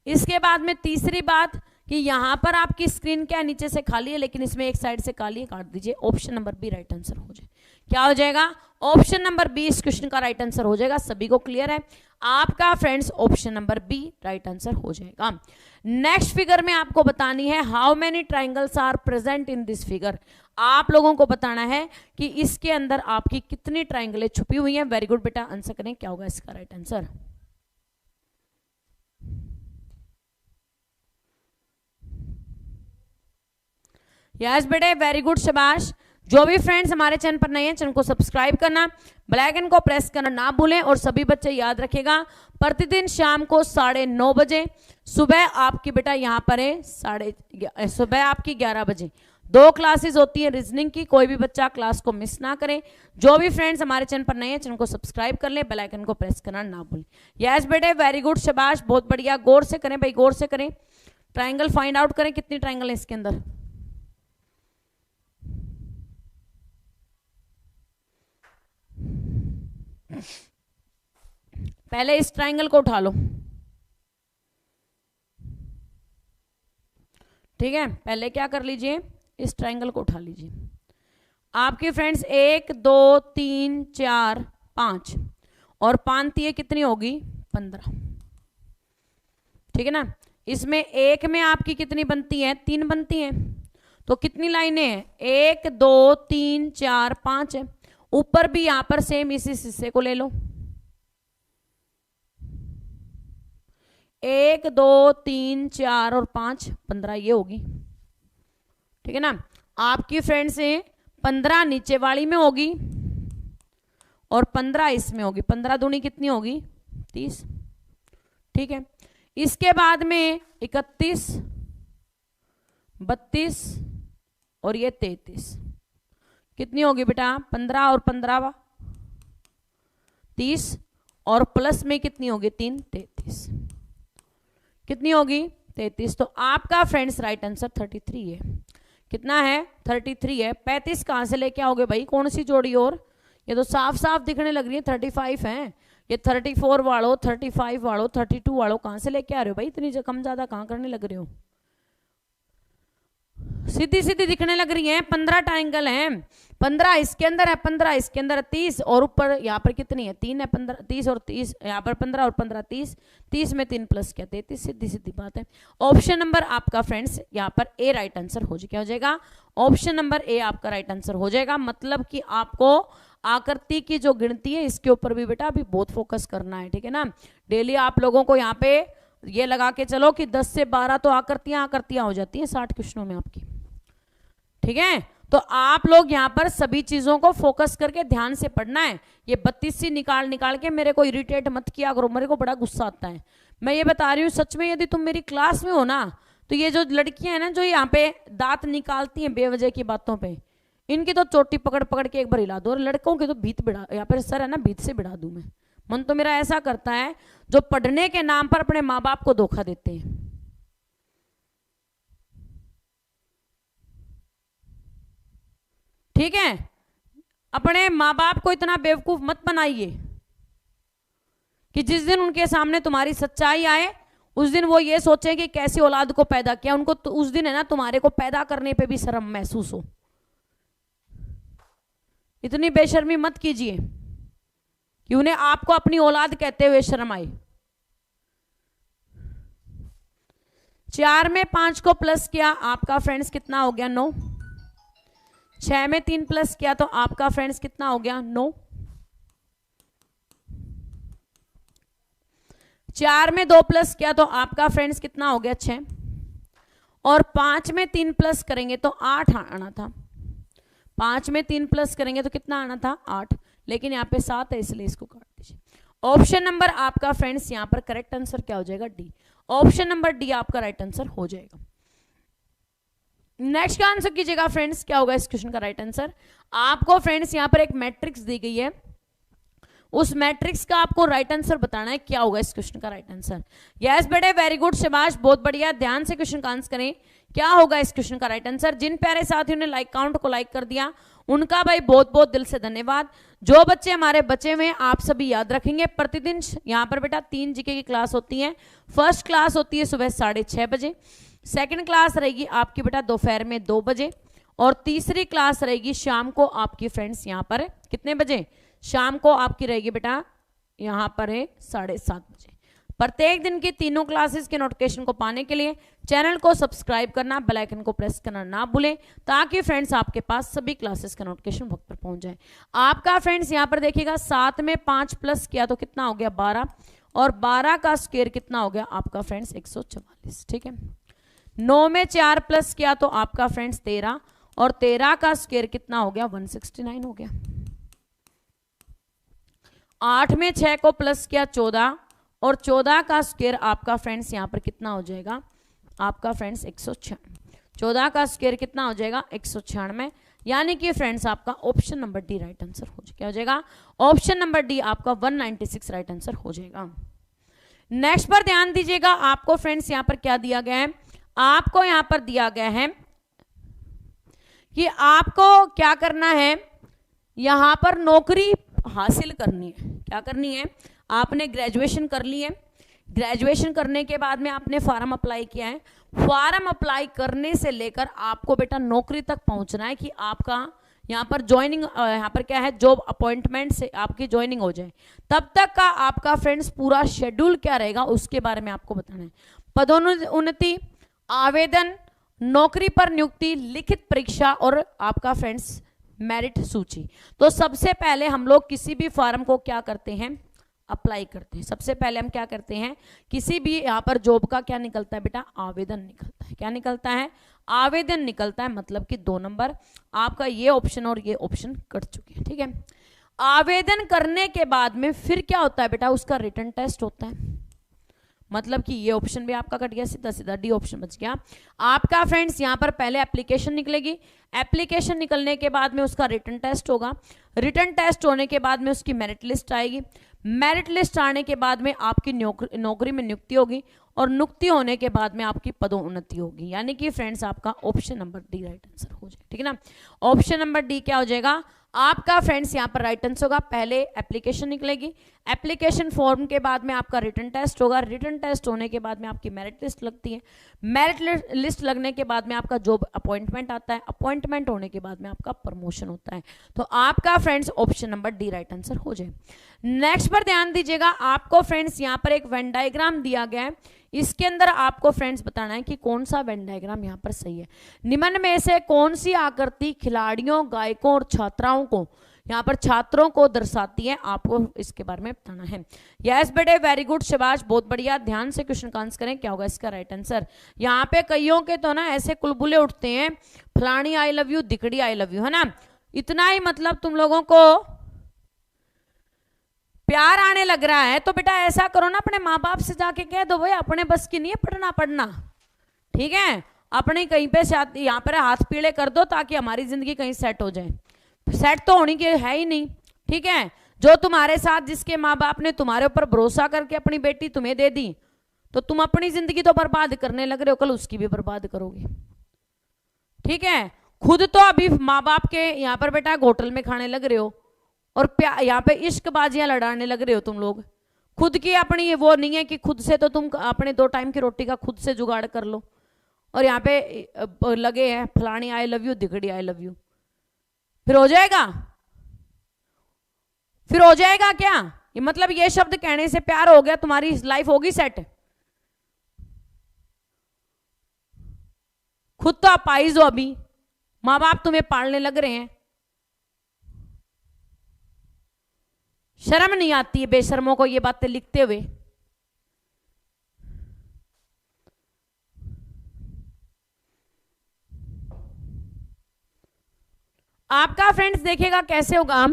इसके बाद में तीसरी बात कि यहां पर आपकी स्क्रीन क्या नीचे से खाली है, लेकिन इसमें एक साइड से खाली है, काट दीजिए। Option number B right answer हो जाए। क्या हो जाएगा? ऑप्शन नंबर बी इस क्वेश्चन का राइट आंसर हो जाएगा। सभी को क्लियर है? आपका friends option number B right answer हो जाएगा। नेक्स्ट फिगर में आपको बतानी है how many triangles are present in this figure. आप लोगों को बताना है कि इसके अंदर आपकी कितनी ट्राइंगलें छुपी हुई हैं। वेरी गुड बेटा, आंसर करें, क्या होगा इसका राइट आंसर? यस बेटे, वेरी गुड, शाबाश। जो भी फ्रेंड्स हमारे चैनल पर नए हैं, चैनल को सब्सक्राइब करना, बेल आइकन को प्रेस करना ना भूलें। और सभी बच्चे याद रखेगा, प्रतिदिन शाम को 9:30 बजे, सुबह आपकी बेटा यहाँ पर है सुबह आपकी 11 बजे 2 क्लासेस होती है रीजनिंग की। कोई भी बच्चा क्लास को मिस ना करें। जो भी फ्रेंड्स हमारे चैनल पर नए हैं, चैनल को सब्सक्राइब कर लें, बेल आइकन को प्रेस करना ना भूलें। यस बेटे, वेरी गुड, शाबाश, बहुत बढ़िया। गौर से करें भाई, गौर से करें। ट्राइंगल फाइंड आउट करें, कितनी ट्राइंगल है इसके अंदर। पहले इस ट्राइंगल को उठा लो, ठीक है, पहले क्या कर लीजिए, इस ट्राइंगल को उठा लीजिए। आपके फ्रेंड्स 1 2 3 4 5 और 5 ये कितनी होगी, 15, ठीक है ना। इसमें एक में आपकी कितनी बनती है, 3 बनती हैं। तो कितनी लाइनें हैं, 1 2 3 4 5 है। ऊपर भी यहां पर सेम इसी हिस्से को ले लो, 1 2 3 4 और 5 15 ये होगी, ठीक है ना। आपकी फ्रेंड से 15 नीचे वाली में होगी और 15 इसमें होगी। 15 दूनी कितनी होगी, 30, ठीक है। इसके बाद में 31 32 और ये 33 कितनी होगी बेटा, 15 और 15 30 और प्लस में कितनी होगी 3 33, कितनी होगी 33। तो आपका फ्रेंड्स राइट आंसर 33 है। कितना है, 33 है। 35 कहां से लेके आओगे भाई, कौन सी जोड़ी? और ये तो साफ साफ दिखने लग रही है 35 है। ये 34 वालों, 35 वालों, 32 वालों कहां से लेके आ रहे हो भाई, इतनी कम ज्यादा कहां करने लग रहे हो, सीधी सीधी दिखने लग रही है। 15 ट्राइंगल हैं, 15 इसके अंदर है, 15 इसके अंदर है, 30 और ऊपर यहाँ पर कितनी है, 3 है। 15 30 और 30 यहाँ पर 15 और 15 30, 30 में 3 प्लस क्या 33, सीधी सीधी बात है। ऑप्शन नंबर आपका फ्रेंड्स यहाँ पर ए राइट आंसर हो जाएगा। क्या हो जाएगा, ऑप्शन नंबर ए आपका राइट आंसर हो जाएगा। मतलब कि आपको आकृति की जो गिनती है इसके ऊपर भी बेटा अभी बहुत फोकस करना है, ठीक है ना। डेली आप लोगों को यहाँ पे ये लगा के चलो कि 10 से 12 तो आकृतियां हो जाती हैं 60 क्वेश्चनों में आपकी, ठीक है। तो आप लोग यहाँ पर सभी चीजों को फोकस करके ध्यान से पढ़ना है। ये 32 सी निकाल के मेरे को इरिटेट मत किया करो, मेरे को बड़ा गुस्सा आता है। मैं ये बता रही हूँ सच में, यदि तुम मेरी क्लास में हो ना तो ये जो लड़कियां हैं ना जो यहाँ पे दांत निकालती हैं बेवजह की बातों पे, इनकी तो चोटी पकड़ पकड़ के एक बार हिला दो, और लड़कों की तो भीत बिड़ा, यहाँ पर सर है ना भीत से बिड़ा दूं मैं। मन तो मेरा ऐसा करता है जो पढ़ने के नाम पर अपने माँ बाप को धोखा देते हैं। ठीक है, अपने माँ बाप को इतना बेवकूफ मत बनाइए कि जिस दिन उनके सामने तुम्हारी सच्चाई आए उस दिन वो ये सोचे कि कैसी औलाद को पैदा किया। उनको तो उस दिन है ना तुम्हारे को पैदा करने पे भी शर्म महसूस हो। इतनी बेशर्मी मत कीजिए कि उन्हें आपको अपनी औलाद कहते हुए शर्म आए। 4 में 5 को प्लस किया आपका फ्रेंड्स कितना हो गया 9। 6 में 3 प्लस किया तो आपका फ्रेंड्स कितना हो गया 9। 4 में 2 प्लस किया तो आपका फ्रेंड्स कितना हो गया 6। और 5 में 3 प्लस करेंगे तो 8 आना था। 5 में 3 प्लस करेंगे तो कितना आना था 8, लेकिन यहाँ पे 7 है इसलिए इसको काट दीजिए। ऑप्शन नंबर आपका फ्रेंड्स यहाँ पर करेक्ट आंसर क्या हो जाएगा डी। ऑप्शन नंबर डी आपका राइट आंसर हो जाएगा। नेक्स्ट का आंसर कीजिएगा फ्रेंड्स, क्या होगा इस क्वेश्चन का राइट आंसर। आपको फ्रेंड्स यहाँ पर एक मैट्रिक्स दी गई है, उस मैट्रिक्स का आपको राइट आंसर बताना है क्या होगा इस क्वेश्चन का राइट आंसर। यस बेटे वेरी गुड शाबाश, बहुत बढ़िया, ध्यान से क्वेश्चन का आंसर करें क्या होगा इस क्वेश्चन का राइट आंसर। जिन प्यारे साथियों ने लाइक काउंट को लाइक कर दिया उनका भाई बहुत बहुत दिल से धन्यवाद। जो बच्चे हमारे बचे हुए आप सभी याद रखेंगे, प्रतिदिन यहाँ पर बेटा 3 जीके की क्लास होती है। फर्स्ट क्लास होती है सुबह 6:30 बजे, सेकंड क्लास रहेगी आपकी बेटा दोपहर में 2 बजे, और तीसरी क्लास रहेगी शाम को आपकी फ्रेंड्स यहाँ पर कितने बजे, शाम को आपकी रहेगी बेटा यहाँ पर है 7:30 बजे। प्रत्येक दिन की तीनों क्लासेस के नोटिफिकेशन को पाने के लिए चैनल को सब्सक्राइब करना, बेल आइकन को प्रेस करना ना भूलें, ताकि फ्रेंड्स आपके पास सभी क्लासेस का नोटिफिकेशन वक्त पर पहुंच जाए। आपका फ्रेंड्स यहाँ पर देखिएगा 7 में 5 प्लस किया तो कितना हो गया 12, और 12 का स्क्वायर कितना हो गया आपका फ्रेंड्स 144, ठीक है। 9 में 4 प्लस किया तो आपका फ्रेंड्स 13, और 13 का स्क्वायर कितना हो गया 169 हो गया। 8 में 6 को प्लस किया 14, और 14 का स्क्वायर आपका फ्रेंड्स यहाँ पर कितना हो जाएगा आपका फ्रेंड्स 196। 14 का स्क्वायर कितना हो जाएगा 196, यानी कि फ्रेंड्स आपका option number D right answer हो जाएगा। क्या हो जाएगा ऑप्शन नंबर डी आपका 196 राइट आंसर हो जाएगा। नेक्स्ट पर ध्यान दीजिएगा, आपको फ्रेंड्स यहाँ पर क्या दिया गया है, आपको यहाँ पर दिया गया है कि आपको क्या करना है, यहाँ पर नौकरी हासिल करनी है। क्या करनी है, आपने ग्रेजुएशन कर ली है, ग्रेजुएशन करने के बाद में आपने फॉर्म अप्लाई किया है, फॉर्म अप्लाई करने से लेकर आपको बेटा नौकरी तक पहुंचना है कि आपका यहाँ पर ज्वाइनिंग, यहाँ पर क्या है जॉब अपॉइंटमेंट से आपकी ज्वाइनिंग हो जाए, तब तक का आपका फ्रेंड्स पूरा शेड्यूल क्या रहेगा उसके बारे में आपको बताना है। पदोन्नति, आवेदन, नौकरी पर नियुक्ति, लिखित परीक्षा और आपका फ्रेंड्स मेरिट सूची। तो सबसे पहले हम लोग किसी भी फॉर्म को क्या करते हैं अप्लाई करते हैं। सबसे पहले हम क्या करते हैं, किसी भी यहाँ पर जॉब का क्या निकलता है बेटा आवेदन निकलता है। क्या निकलता है आवेदन निकलता है, मतलब कि 2 नंबर आपका ये ऑप्शन और ये ऑप्शन कट चुके हैं, ठीक है। आवेदन करने के बाद में फिर क्या होता है बेटा उसका रिटन टेस्ट होता है, मतलब कि ये ऑप्शन भी आपका कट गया, सीधा सीधा डी ऑप्शन बच गया आपका फ्रेंड्स। यहाँ पर पहले एप्लीकेशन निकलेगी, एप्लीकेशन निकलने के बाद में उसका रिटन टेस्ट होगा, रिटन टेस्ट होने के बाद में उसकी मेरिट लिस्ट आएगी, मेरिट लिस्ट आने के बाद में आपकी नौकरी में नियुक्ति होगी, और नियुक्ति होने के बाद में आपकी पदोन्नति होगी, यानी कि फ्रेंड्स आपका option number D right answer हो जाएगा, ठीक है ना। ऑप्शन नंबर डी क्या हो जाएगा आपका फ्रेंड्स यहाँ पर राइट आंसर होगा। पहले एप्लीकेशन निकलेगी, एप्लीकेशन फॉर्म के बाद में आपका रिटन टेस्ट होगा, रिटन टेस्ट होने के बाद में आपकी मेरिट लिस्ट लगती है, मेरिट लिस्ट लगने के बाद में आपका जॉब अपॉइंटमेंट आता है, अपॉइंटमेंट होने के बाद में आपका प्रमोशन होता है। तो आपका friends option number D right answer हो जाए। नेक्स्ट पर ध्यान दीजिएगा, आपको फ्रेंड्स यहाँ पर एक वेन डायग्राम दिया गया है, इसके अंदर आपको फ्रेंड्स बताना है कि कौन सा वेन डायग्राम यहाँ पर सही है। निम्न में से कौन सी आकृति खिलाड़ियों, गायकों और छात्राओं को यहाँ पर छात्रों को दर्शाती है, आपको इसके बारे में बताना है। यस बेटे, वेरी गुड, शाबाश, बहुत बढ़िया, ध्यान से क्वेश्चन का आंसर करें, क्या होगा इसका राइट आंसर। यहाँ पे कईयों के तो ना ऐसे कुलबुले उठते हैं, फलानी आई लव यू, दिकड़ी आई लव यू, है ना, इतना ही मतलब तुम लोगों को प्यार आने लग रहा है, तो बेटा ऐसा करो ना, अपने माँ बाप से जाके कह दो भाई अपने बस की नहीं है पढ़ना, ठीक है, अपने कहीं पे यहाँ पर हाथ पीले कर दो ताकि हमारी जिंदगी कहीं सेट हो जाए। सेट तो होनी के है ही नहीं, ठीक है। जो तुम्हारे साथ जिसके माँ बाप ने तुम्हारे ऊपर भरोसा करके अपनी बेटी तुम्हें दे दी, तो तुम अपनी जिंदगी तो बर्बाद करने लग रहे हो, कल उसकी भी बर्बाद करोगे, ठीक है। खुद तो अभी माँ बाप के यहाँ पर बेटा होटल में खाने लग रहे हो, और यहाँ पे इश्कबाजियां लड़ाने लग रहे हो तुम लोग। खुद की अपनी वो नहीं है कि खुद से तो तुम अपने 2 टाइम की रोटी का खुद से जुगाड़ कर लो, और यहाँ पे लगे हैं फलानी आई लव यू, दिगड़ी आई लव यू, फिर हो जाएगा? फिर हो जाएगा क्या? ये मतलब ये शब्द कहने से प्यार हो गया, तुम्हारी लाइफ होगी सेट? खुद तो आप पाइज हो, अभी माँ बाप तुम्हें पालने लग रहे हैं, शर्म नहीं आती है बेशर्मों को ये बातें लिखते हुए? आपका फ्रेंड्स देखिएगा कैसे होगा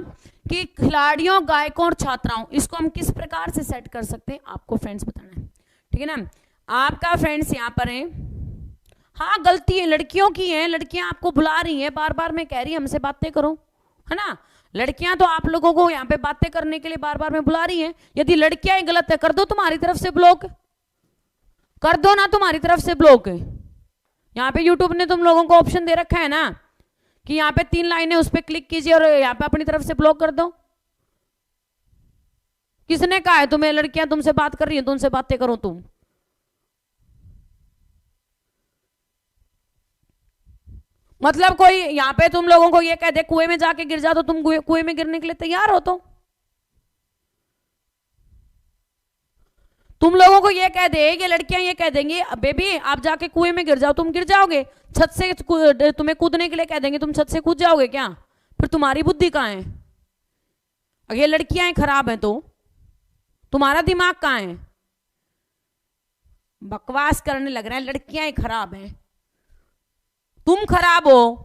कि खिलाड़ियों, गायकों और छात्राओं, इसको हम किस प्रकार से सेट कर सकते हैं, आपको फ्रेंड्स बताना है, ठीक है ना। आपका फ्रेंड्स यहाँ पर है, हाँ गलती है लड़कियों की है, लड़कियां आपको बुला रही हैं, बार बार मैं कह रही हूं हमसे बातें करो, है ना। लड़कियां तो आप लोगों को यहाँ पे बातें करने के लिए बार बार मैं बुला रही हैं। यदि लड़कियां गलत है, कर दो तुम्हारी तरफ से ब्लॉक, कर दो ना तुम्हारी तरफ से ब्लॉक। यहाँ पे यूट्यूब ने तुम लोगों को ऑप्शन दे रखा है ना कि यहाँ पे 3 लाइनें, उस पर क्लिक कीजिए और यहाँ पे अपनी तरफ से ब्लॉक कर दो। किसने कहा है तुम्हें लड़कियां तुमसे बात कर रही है तो उनसे बातें करो तुम? मतलब कोई यहाँ पे तुम लोगों को ये कह दे कुएं में जाके गिर जा, तो तुम कुएं में गिरने के लिए तैयार हो? तो तुम लोगों को ये कह दे, ये लड़कियां ये कह देंगी बेबी आप जाके कुएं में गिर जाओ, तुम गिर जाओगे? छत से तुम्हें कूदने के लिए कह देंगे, तुम छत से कूद जाओगे क्या? फिर तुम्हारी बुद्धि कहाँ है? अगर ये लड़कियां खराब हैं तो तुम्हारा दिमाग कहाँ है? बकवास करने लग रहे हैं, लड़कियां खराब हैं, तुम खराब हो।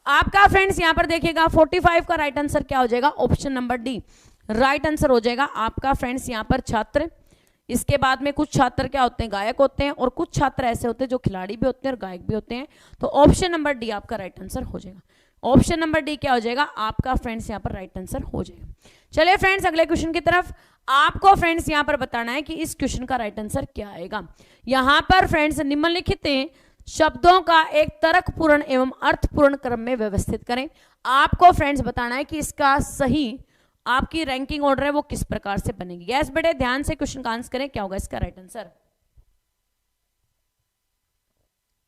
आपका फ्रेंड्स यहां पर देखिएगा 45 का राइट आंसर क्या हो जाएगा? Option number D right answer हो जाएगा आपका फ्रेंड्स यहां पर छात्र। इसके बाद में कुछ छात्र क्या होते हैं? गायक होते हैं, और कुछ छात्र ऐसे होते हैं जो खिलाड़ी भी होते हैं और गायक भी होते हैं। तो ऑप्शन नंबर डी आपका राइट आंसर हो जाएगा। ऑप्शन नंबर डी क्या हो जाएगा? आपका फ्रेंड्स यहां पर राइट आंसर हो जाएगा। चलिए फ्रेंड्स अगले क्वेश्चन की तरफ। आपको फ्रेंड्स यहां पर बताना है कि इस क्वेश्चन का राइट आंसर क्या आएगा। यहां पर फ्रेंड्स निम्नलिखित शब्दों का एक तर्कपूर्ण एवं अर्थपूर्ण क्रम में व्यवस्थित करें। आपको फ्रेंड्स बताना है कि इसका सही आपकी रैंकिंग ऑर्डर है वो किस प्रकार से बनेगी। यस बेटे ध्यान से क्वेश्चन का आंसर करें, क्या होगा इसका राइट आंसर।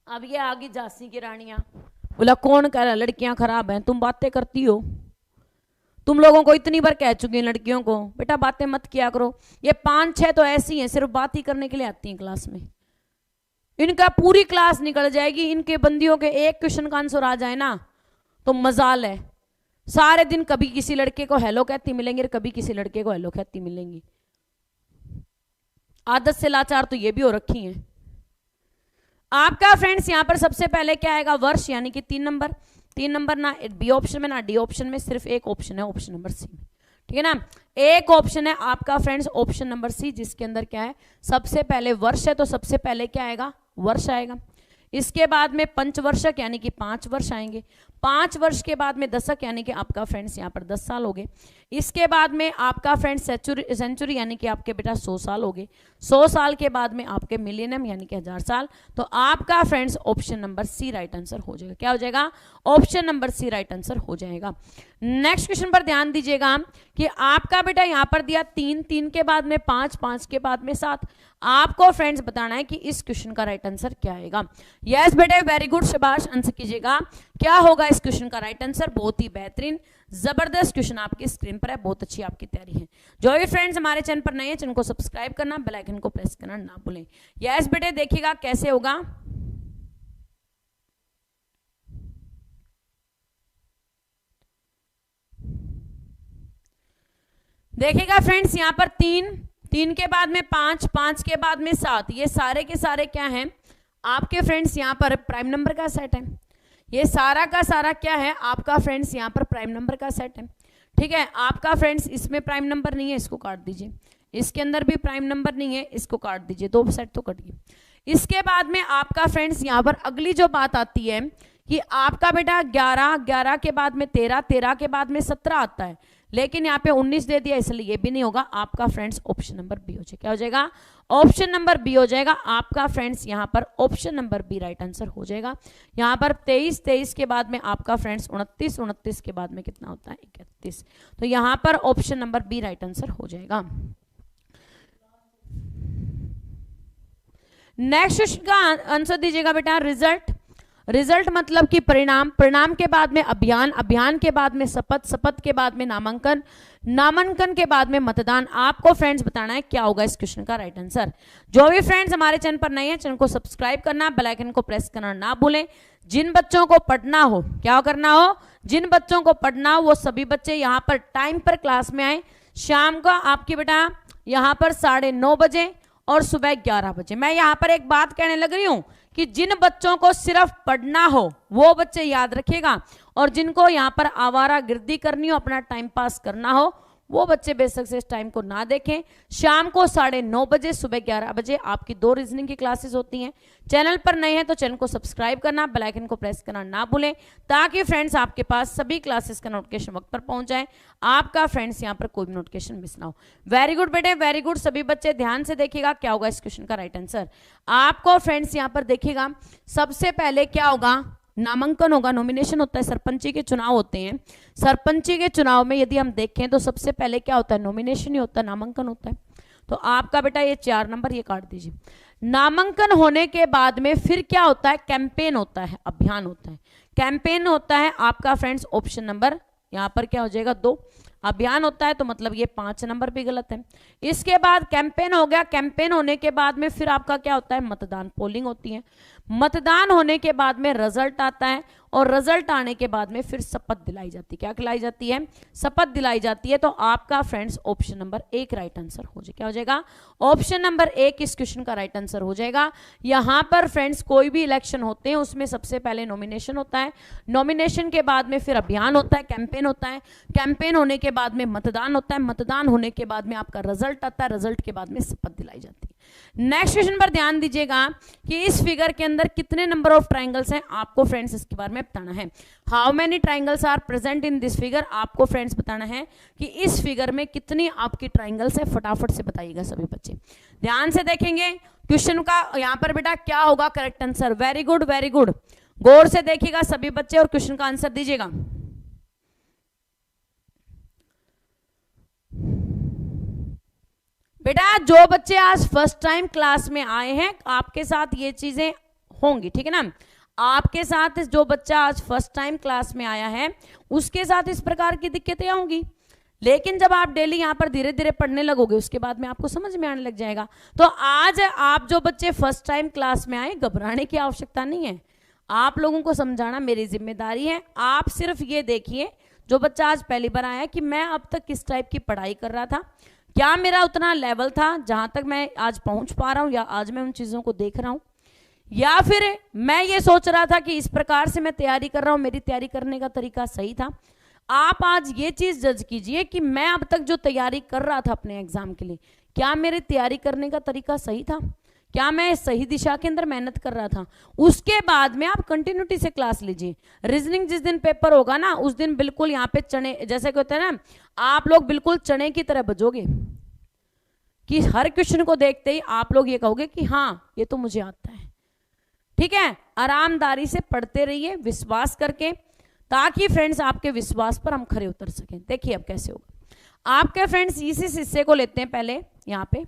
अब ये आगे झांसी की रानियां बोला कौन कह रहा लड़कियां खराब हैं, तुम बातें करती हो। तुम लोगों को इतनी बार कह चुकी हैं लड़कियों को बेटा बातें मत किया करो। ये 5-6 तो ऐसी हैं सिर्फ बात ही करने के लिए आती हैं क्लास में। इनका पूरी क्लास निकल जाएगी, इनके बंदियों के एक क्वेश्चन का आंसर आ जाए ना तो मजाल है। सारे दिन कभी किसी लड़के को हेलो कहती मिलेंगी और कभी किसी लड़के को हेलो कहती मिलेंगी। आदत से लाचार तो ये भी हो रखी हैं। आपका फ्रेंड्स यहां पर सबसे पहले क्या आएगा? वर्ष, यानी कि 3 नंबर। 3 नंबर ना बी ऑप्शन में ना डी ऑप्शन में, सिर्फ एक ऑप्शन है ऑप्शन नंबर सी में, ठीक है ना। एक ऑप्शन है आपका फ्रेंड्स ऑप्शन नंबर सी, जिसके अंदर क्या है सबसे पहले वर्ष है, तो सबसे पहले क्या आएगा? वर्ष आएगा। इसके बाद में पंचवर्षक यानी कि 5 वर्ष आएंगे। 5 वर्ष के बाद में दशक यानी कि आपका फ्रेंड्स यहाँ पर 10 साल हो गए। इसके बाद में आपका फ्रेंड्स सेंचुरी यानी कि आपके बेटा 100 साल हो गए। 100 साल के बाद में आपके मिलेनियम यानी कि 1000 साल। तो आपका friends option number C right answer हो जाएगा। क्या हो जाएगा? Option number C right answer हो जाएगा। नेक्स्ट क्वेश्चन पर ध्यान दीजिएगा कि आपका बेटा यहाँ पर दिया 3, 3 के बाद में 5, 5 के बाद में 7। आपको फ्रेंड्स बताना है कि इस क्वेश्चन का राइट आंसर क्या आएगा। यस बेटे वेरी गुड, शाबाश, आंसर कीजिएगा। क्या होगा इस क्वेश्चन का राइट आंसर? बहुत ही बेहतरीन जबरदस्त क्वेश्चन आपकी स्क्रीन पर है, बहुत अच्छी आपकी तैयारी है। जो भी फ्रेंड्स हमारे चैनल पर नए हैं चैनल को सब्सक्राइब करना, बेल आइकन को प्रेस करना ना भूलें। यस बेटे देखिएगा कैसे होगा। देखिएगा फ्रेंड्स, यहाँ पर 3, 3 के बाद में 5, 5 के बाद में 7, ये सारे के सारे क्या हैं आपके फ्रेंड्स यहाँ पर प्राइम नंबर का सेट है। ये सारा का सारा क्या है आपका फ्रेंड्स यहाँ पर प्राइम नंबर का सेट है। ठीक है, आपका फ्रेंड्स इसमें प्राइम नंबर नहीं है, इसको काट दीजिए। इसके अंदर भी प्राइम नंबर नहीं है, इसको काट दीजिए। 2 सेट तो कट गए। इसके बाद में आपका फ्रेंड्स यहाँ पर अगली जो बात आती है कि आपका बेटा 11, 11 के बाद में 13, 13 के बाद में 17 आता है, लेकिन यहाँ पे 19 दे दिया, इसलिए ये भी नहीं होगा। आपका फ्रेंड्स ऑप्शन नंबर बी हो जाएगा। क्या हो जाएगा? ऑप्शन नंबर बी हो जाएगा आपका फ्रेंड्स। यहाँ पर option number B right answer हो जाएगा। यहाँ पर 23, 23 के बाद में आपका फ्रेंड्स 29, 29 के बाद में कितना होता है? 31। तो यहाँ पर option number B right answer हो जाएगा। नेक्स्ट क्वेश्चन का आंसर दीजिएगा बेटा। रिजल्ट, रिजल्ट मतलब कि परिणाम, परिणाम के बाद में अभियान, अभियान के बाद में शपथ, शपथ के बाद में नामांकन, नामांकन के बाद में मतदान। आपको फ्रेंड्स बताना है क्या होगा इस क्वेश्चन का राइट आंसर। जो भी फ्रेंड्स हमारे चैनल पर नए हैं, चैनल को सब्सक्राइब करना, बेल आइकन को प्रेस करना ना भूलें। जिन बच्चों को पढ़ना हो, क्या करना हो, जिन बच्चों को पढ़ना हो वो सभी बच्चे यहाँ पर टाइम पर क्लास में आए। शाम को आपकी बेटा यहाँ पर 9:30 बजे और सुबह 11 बजे। मैं यहाँ पर एक बात कहने लग रही हूँ कि जिन बच्चों को सिर्फ पढ़ना हो वो बच्चे याद रखिएगा, और जिनको यहाँ पर आवारागर्दी करनी हो, अपना टाइम पास करना हो, वो बच्चे बेशक से इस टाइम को ना देखें। शाम को 9:30 बजे, सुबह 11 बजे आपकी 2 रीजनिंग की क्लासेस होती हैं। चैनल पर नए हैं तो चैनल को सब्सक्राइब करना, बेल आइकन को प्रेस करना ना भूलें, ताकि फ्रेंड्स आपके पास सभी क्लासेस का नोटिफिकेशन वक्त पर पहुंच जाए। आपका फ्रेंड्स यहाँ पर कोई भी नोटिफिकेशन मिस ना हो। वेरी गुड बेटे, वेरी गुड। सभी बच्चे ध्यान से देखिएगा क्या होगा इस क्वेश्चन का राइट आंसर। आपको फ्रेंड्स यहाँ पर देखिएगा, सबसे पहले क्या होगा? नामांकन होगा, नॉमिनेशन होता है। सरपंची के चुनाव होते हैं, सरपंची के चुनाव में यदि हम देखें तो सबसे पहले क्या होता है? नॉमिनेशन ही होता है, नामांकन होता है। तो आपका बेटा ये 4 नंबर ये काट दीजिए। नामांकन होने के बाद में फिर क्या होता है? कैंपेन होता है, अभियान होता है। कैंपेन होता है आपका फ्रेंड्स ऑप्शन नंबर यहाँ पर क्या हो जाएगा? 2। अभियान होता है तो मतलब ये 5 नंबर भी गलत है। इसके बाद कैंपेन हो गया, कैंपेन होने के बाद में फिर आपका क्या होता है? मतदान, पोलिंग होती है। मतदान होने के बाद में रिजल्ट आता है, और रिजल्ट आने के बाद में फिर शपथ दिलाई जाती है। क्या खिलाई जाती है? शपथ दिलाई जाती है। तो आपका friends option number 1 right answer हो जाएगा। क्या हो जाएगा? ऑप्शन नंबर 1 इस क्वेश्चन का राइट आंसर हो जाएगा। यहां पर फ्रेंड्स कोई भी इलेक्शन होते हैं उसमें सबसे पहले नॉमिनेशन होता है, नॉमिनेशन के बाद में फिर अभियान होता है, कैंपेन होता है, कैंपेन होने के बाद में मतदान होता है, मतदान होने के बाद में आपका रिजल्ट आता है, रिजल्ट के बाद में शपथ दिलाई जाती है। नेक्स्ट क्वेश्चन पर ध्यान दीजिएगा कि इस फिगर के अंदर कितने नंबर ऑफ ट्राइंगल्स हैं, आपको फ्रेंड्स इसके बारे में बताना है। How many triangles are present in this figure, आपको फ्रेंड्स बताना है कि इस फिगर में कितनी आपकी ट्राइंगल्स है। फटाफट से बताइएगा सभी बच्चे, ध्यान से देखेंगे क्वेश्चन का। यहां पर बेटा क्या होगा correct answer? Very good, very good. गौर से देखिएगा सभी बच्चे और क्वेश्चन का आंसर दीजिएगा। बेटा जो बच्चे आज फर्स्ट टाइम क्लास में आए हैं आपके साथ ये चीजें होंगी, ठीक है ना। आपके साथ जो बच्चा आज फर्स्ट टाइम क्लास में आया है उसके साथ इस प्रकार की दिक्कतें होंगी, लेकिन जब आप डेली यहाँ पर धीरे धीरे पढ़ने लगोगे उसके बाद में आपको समझ में आने लग जाएगा। तो आज आप जो बच्चे फर्स्ट टाइम क्लास में आए, घबराने की आवश्यकता नहीं है। आप लोगों को समझाना मेरी जिम्मेदारी है। आप सिर्फ ये देखिए, जो बच्चा आज पहली बार आया कि मैं अब तक किस टाइप की पढ़ाई कर रहा था, क्या मेरा उतना लेवल था जहां तक मैं आज पहुंच पा रहा हूं, या आज मैं उन चीजों को देख रहा हूं, या फिर मैं ये सोच रहा था कि इस प्रकार से मैं तैयारी कर रहा हूं, मेरी तैयारी करने का तरीका सही था। आप आज ये चीज जज कीजिए कि मैं अब तक जो तैयारी कर रहा था अपने एग्जाम के लिए, क्या मेरी तैयारी करने का तरीका सही था, क्या मैं सही दिशा के अंदर मेहनत कर रहा था। उसके बाद में आप कंटिन्यूटी से क्लास लीजिए। रीजनिंग जिस दिन पेपर होगा ना उस दिन बिल्कुल यहाँ पे चने जैसे कहते हैं ना, आप लोग बिल्कुल चने की तरह बजोगे कि हर क्वेश्चन को देखते ही आप लोग ये कहोगे कि हाँ ये तो मुझे आता है। ठीक है, आरामदारी से पढ़ते रहिए विश्वास करके, ताकि फ्रेंड्स आपके विश्वास पर हम खरे उतर सकें। देखिए अब कैसे होगा। आपके फ्रेंड्स इस हिस्से को लेते हैं पहले, यहाँ पे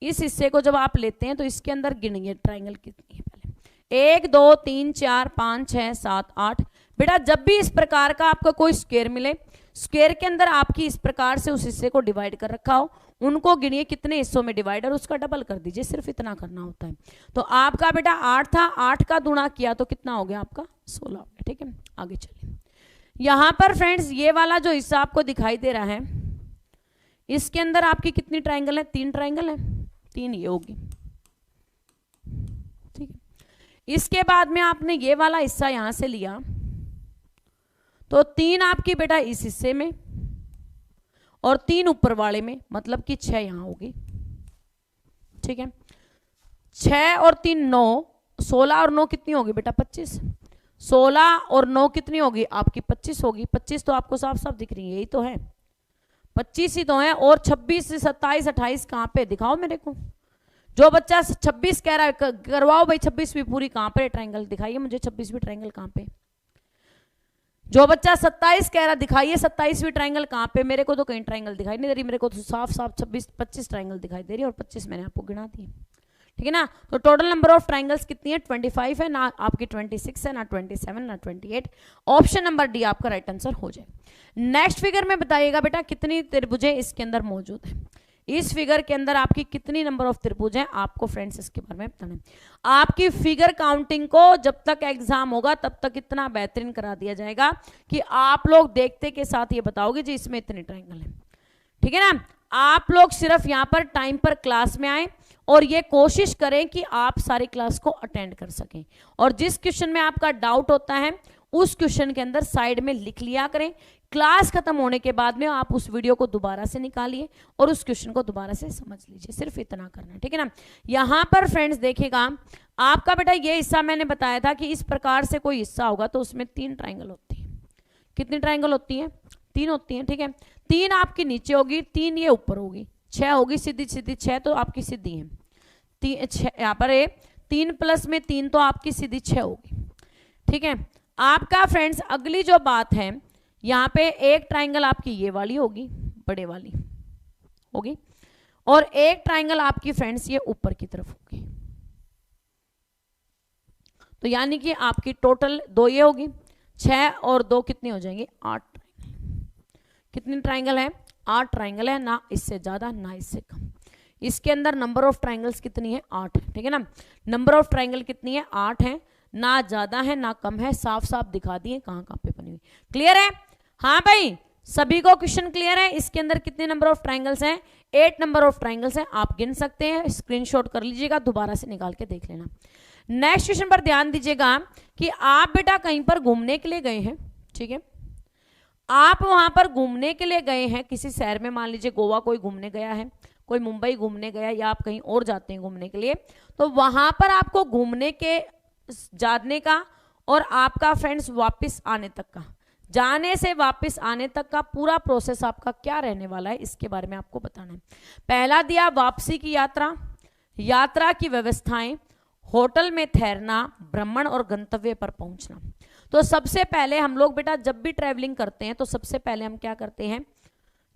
इस हिस्से को जब आप लेते हैं तो इसके अंदर गिनिए ट्राइंगल कितनी है पहले। 1 2 3 4 5 6 7 8। बेटा जब भी इस प्रकार का आपको कोई स्क्वायर मिले, स्क्वायर के अंदर आपकी इस प्रकार से उस हिस्से को डिवाइड कर रखा हो, उनको गिनिए कितने हिस्सों में डिवाइड और उसका डबल कर दीजिए। सिर्फ इतना करना होता है। तो आपका बेटा 8 था, 8 का गुणा किया तो कितना हो गया आपका 16 हो गया। ठीक है, आगे चलिए। यहां पर फ्रेंड्स ये वाला जो हिस्सा आपको दिखाई दे रहा है, इसके अंदर आपकी कितनी ट्राइंगल है? 3 ट्राइंगल है, 3 ये होगी, ठीक है। इसके बाद में आपने ये वाला हिस्सा यहां से लिया, तो 3 आपकी बेटा इस हिस्से में और 3 ऊपर वाले में, मतलब कि 6 यहां होगी, ठीक है। 6 और 3 9, 16 और 9 कितनी होगी बेटा? 25। 16 और 9 कितनी होगी आपकी? 25 होगी। 25 तो आपको साफ साफ दिख रही है, यही तो है, 25 ही तो है। और 26 27 28 कहां पे? दिखाओ मेरे को। जो बच्चा 26 कह रहा है करवाओ भाई, 26 भी पूरी कहां पे ट्राइंगल दिखाइए मुझे, 26वीं ट्राइंगल कहां पे? जो बच्चा 27 कह रहा दिखाइए 27वीं ट्राइंगल कहां पे? मेरे को तो कहीं ट्राइंगल दिखाई नहीं दे रही, मेरे को तो साफ साफ 25 ट्राइंगल दिखाई दे रही है, और 25 मैंने आपको गिना दी, ठीक है ना। तो टोटल नंबर ऑफ ट्राइंगल्स कितनी है? 25 है, ना आपकी 26 है, ना 27, ना 28। ऑप्शन नंबर डी आपका राइट आंसर हो जाए। नेक्स्ट फिगर में बताइएगा बेटा कितनी त्रिभुजें इसके अंदर मौजूद है। इस फिगर के अंदर आपकी कितनी नंबर ऑफ त्रिभुज हैं, आपको फ्रेंड्स इसके बारे में बताना है। आपकी फिगर काउंटिंग को जब तक एग्जाम होगा तब तक इतना बेहतरीन करा दिया जाएगा कि आप लोग देखते के साथ ये बताओगे जी इसमें इतने ट्राइंगल है, ठीक है ना। आप लोग सिर्फ यहां पर टाइम पर क्लास में आए और ये कोशिश करें कि आप सारी क्लास को अटेंड कर सकें, और जिस क्वेश्चन में आपका डाउट होता है उस क्वेश्चन के अंदर साइड में लिख लिया करें। क्लास खत्म होने के बाद में आप उस वीडियो को दोबारा से निकालिए और उस क्वेश्चन को दोबारा से समझ लीजिए, सिर्फ इतना करना है, ठीक है ना। यहां पर फ्रेंड्स देखिएगा आपका बेटा ये हिस्सा मैंने बताया था कि इस प्रकार से कोई हिस्सा होगा तो उसमें 3 ट्राइंगल होती है। कितनी ट्राइंगल होती है? 3 होती है, ठीक है। 3 आपकी नीचे होगी, 3 ये ऊपर होगी, 6 होगी सीधी सीधी, 6 तो आपकी सीधी है, यहाँ पर 3 प्लस में 3 तो आपकी सीधी 6 होगी, ठीक है। आपका फ्रेंड्स अगली जो बात है, यहाँ पे एक ट्राइंगल आपकी ये वाली होगी, बड़े वाली होगी, और एक ट्राइंगल आपकी फ्रेंड्स ये ऊपर की तरफ होगी। तो यानी कि आपकी टोटल 2 ये होगी, 6 और 2 कितनी हो जाएंगी? 8 ट्राइंगल। कितनी ट्राइंगल है? 8 ट्राइंगल है, ना इससे ज्यादा ना इससे कम। इसके अंदर नंबर ऑफ ट्राइंगल्स कितनी है? 8 है, ठीक है ना। नंबर ऑफ ट्राइंगल कितनी है? 8 है, ना ज्यादा है ना कम है, साफ साफ दिखा दिए कहां कहां पे बनी हुई। क्लियर है? हाँ भाई, सभी को क्वेश्चन क्लियर है? इसके अंदर कितने नंबर ऑफ ट्राइंगल्स हैं? 8 नंबर ऑफ ट्राइंगल्स हैं, आप गिन सकते हैं, स्क्रीनशॉट कर लीजिएगा, दोबारा से निकाल के देख लेना। नेक्स्ट क्वेश्चन पर ध्यान दीजिएगा कि आप बेटा कहीं पर घूमने के लिए गए हैं, ठीक है। आप वहां पर घूमने के लिए गए हैं किसी शहर में, मान लीजिए गोवा कोई घूमने गया है, कोई मुंबई घूमने गया, या आप कहीं और जाते हैं घूमने के लिए, तो वहां पर आपको घूमने के जाने का और आपका फ्रेंड्स वापस आने तक का, जाने से वापस आने तक का पूरा प्रोसेस आपका क्या रहने वाला है, इसके बारे में आपको बताना है। पहला दिया वापसी की यात्रा, यात्रा की व्यवस्थाएं, होटल में ठहरना, भ्रमण और गंतव्य पर पहुंचना। तो सबसे पहले हम लोग बेटा जब भी ट्रैवलिंग करते हैं तो सबसे पहले हम क्या करते हैं?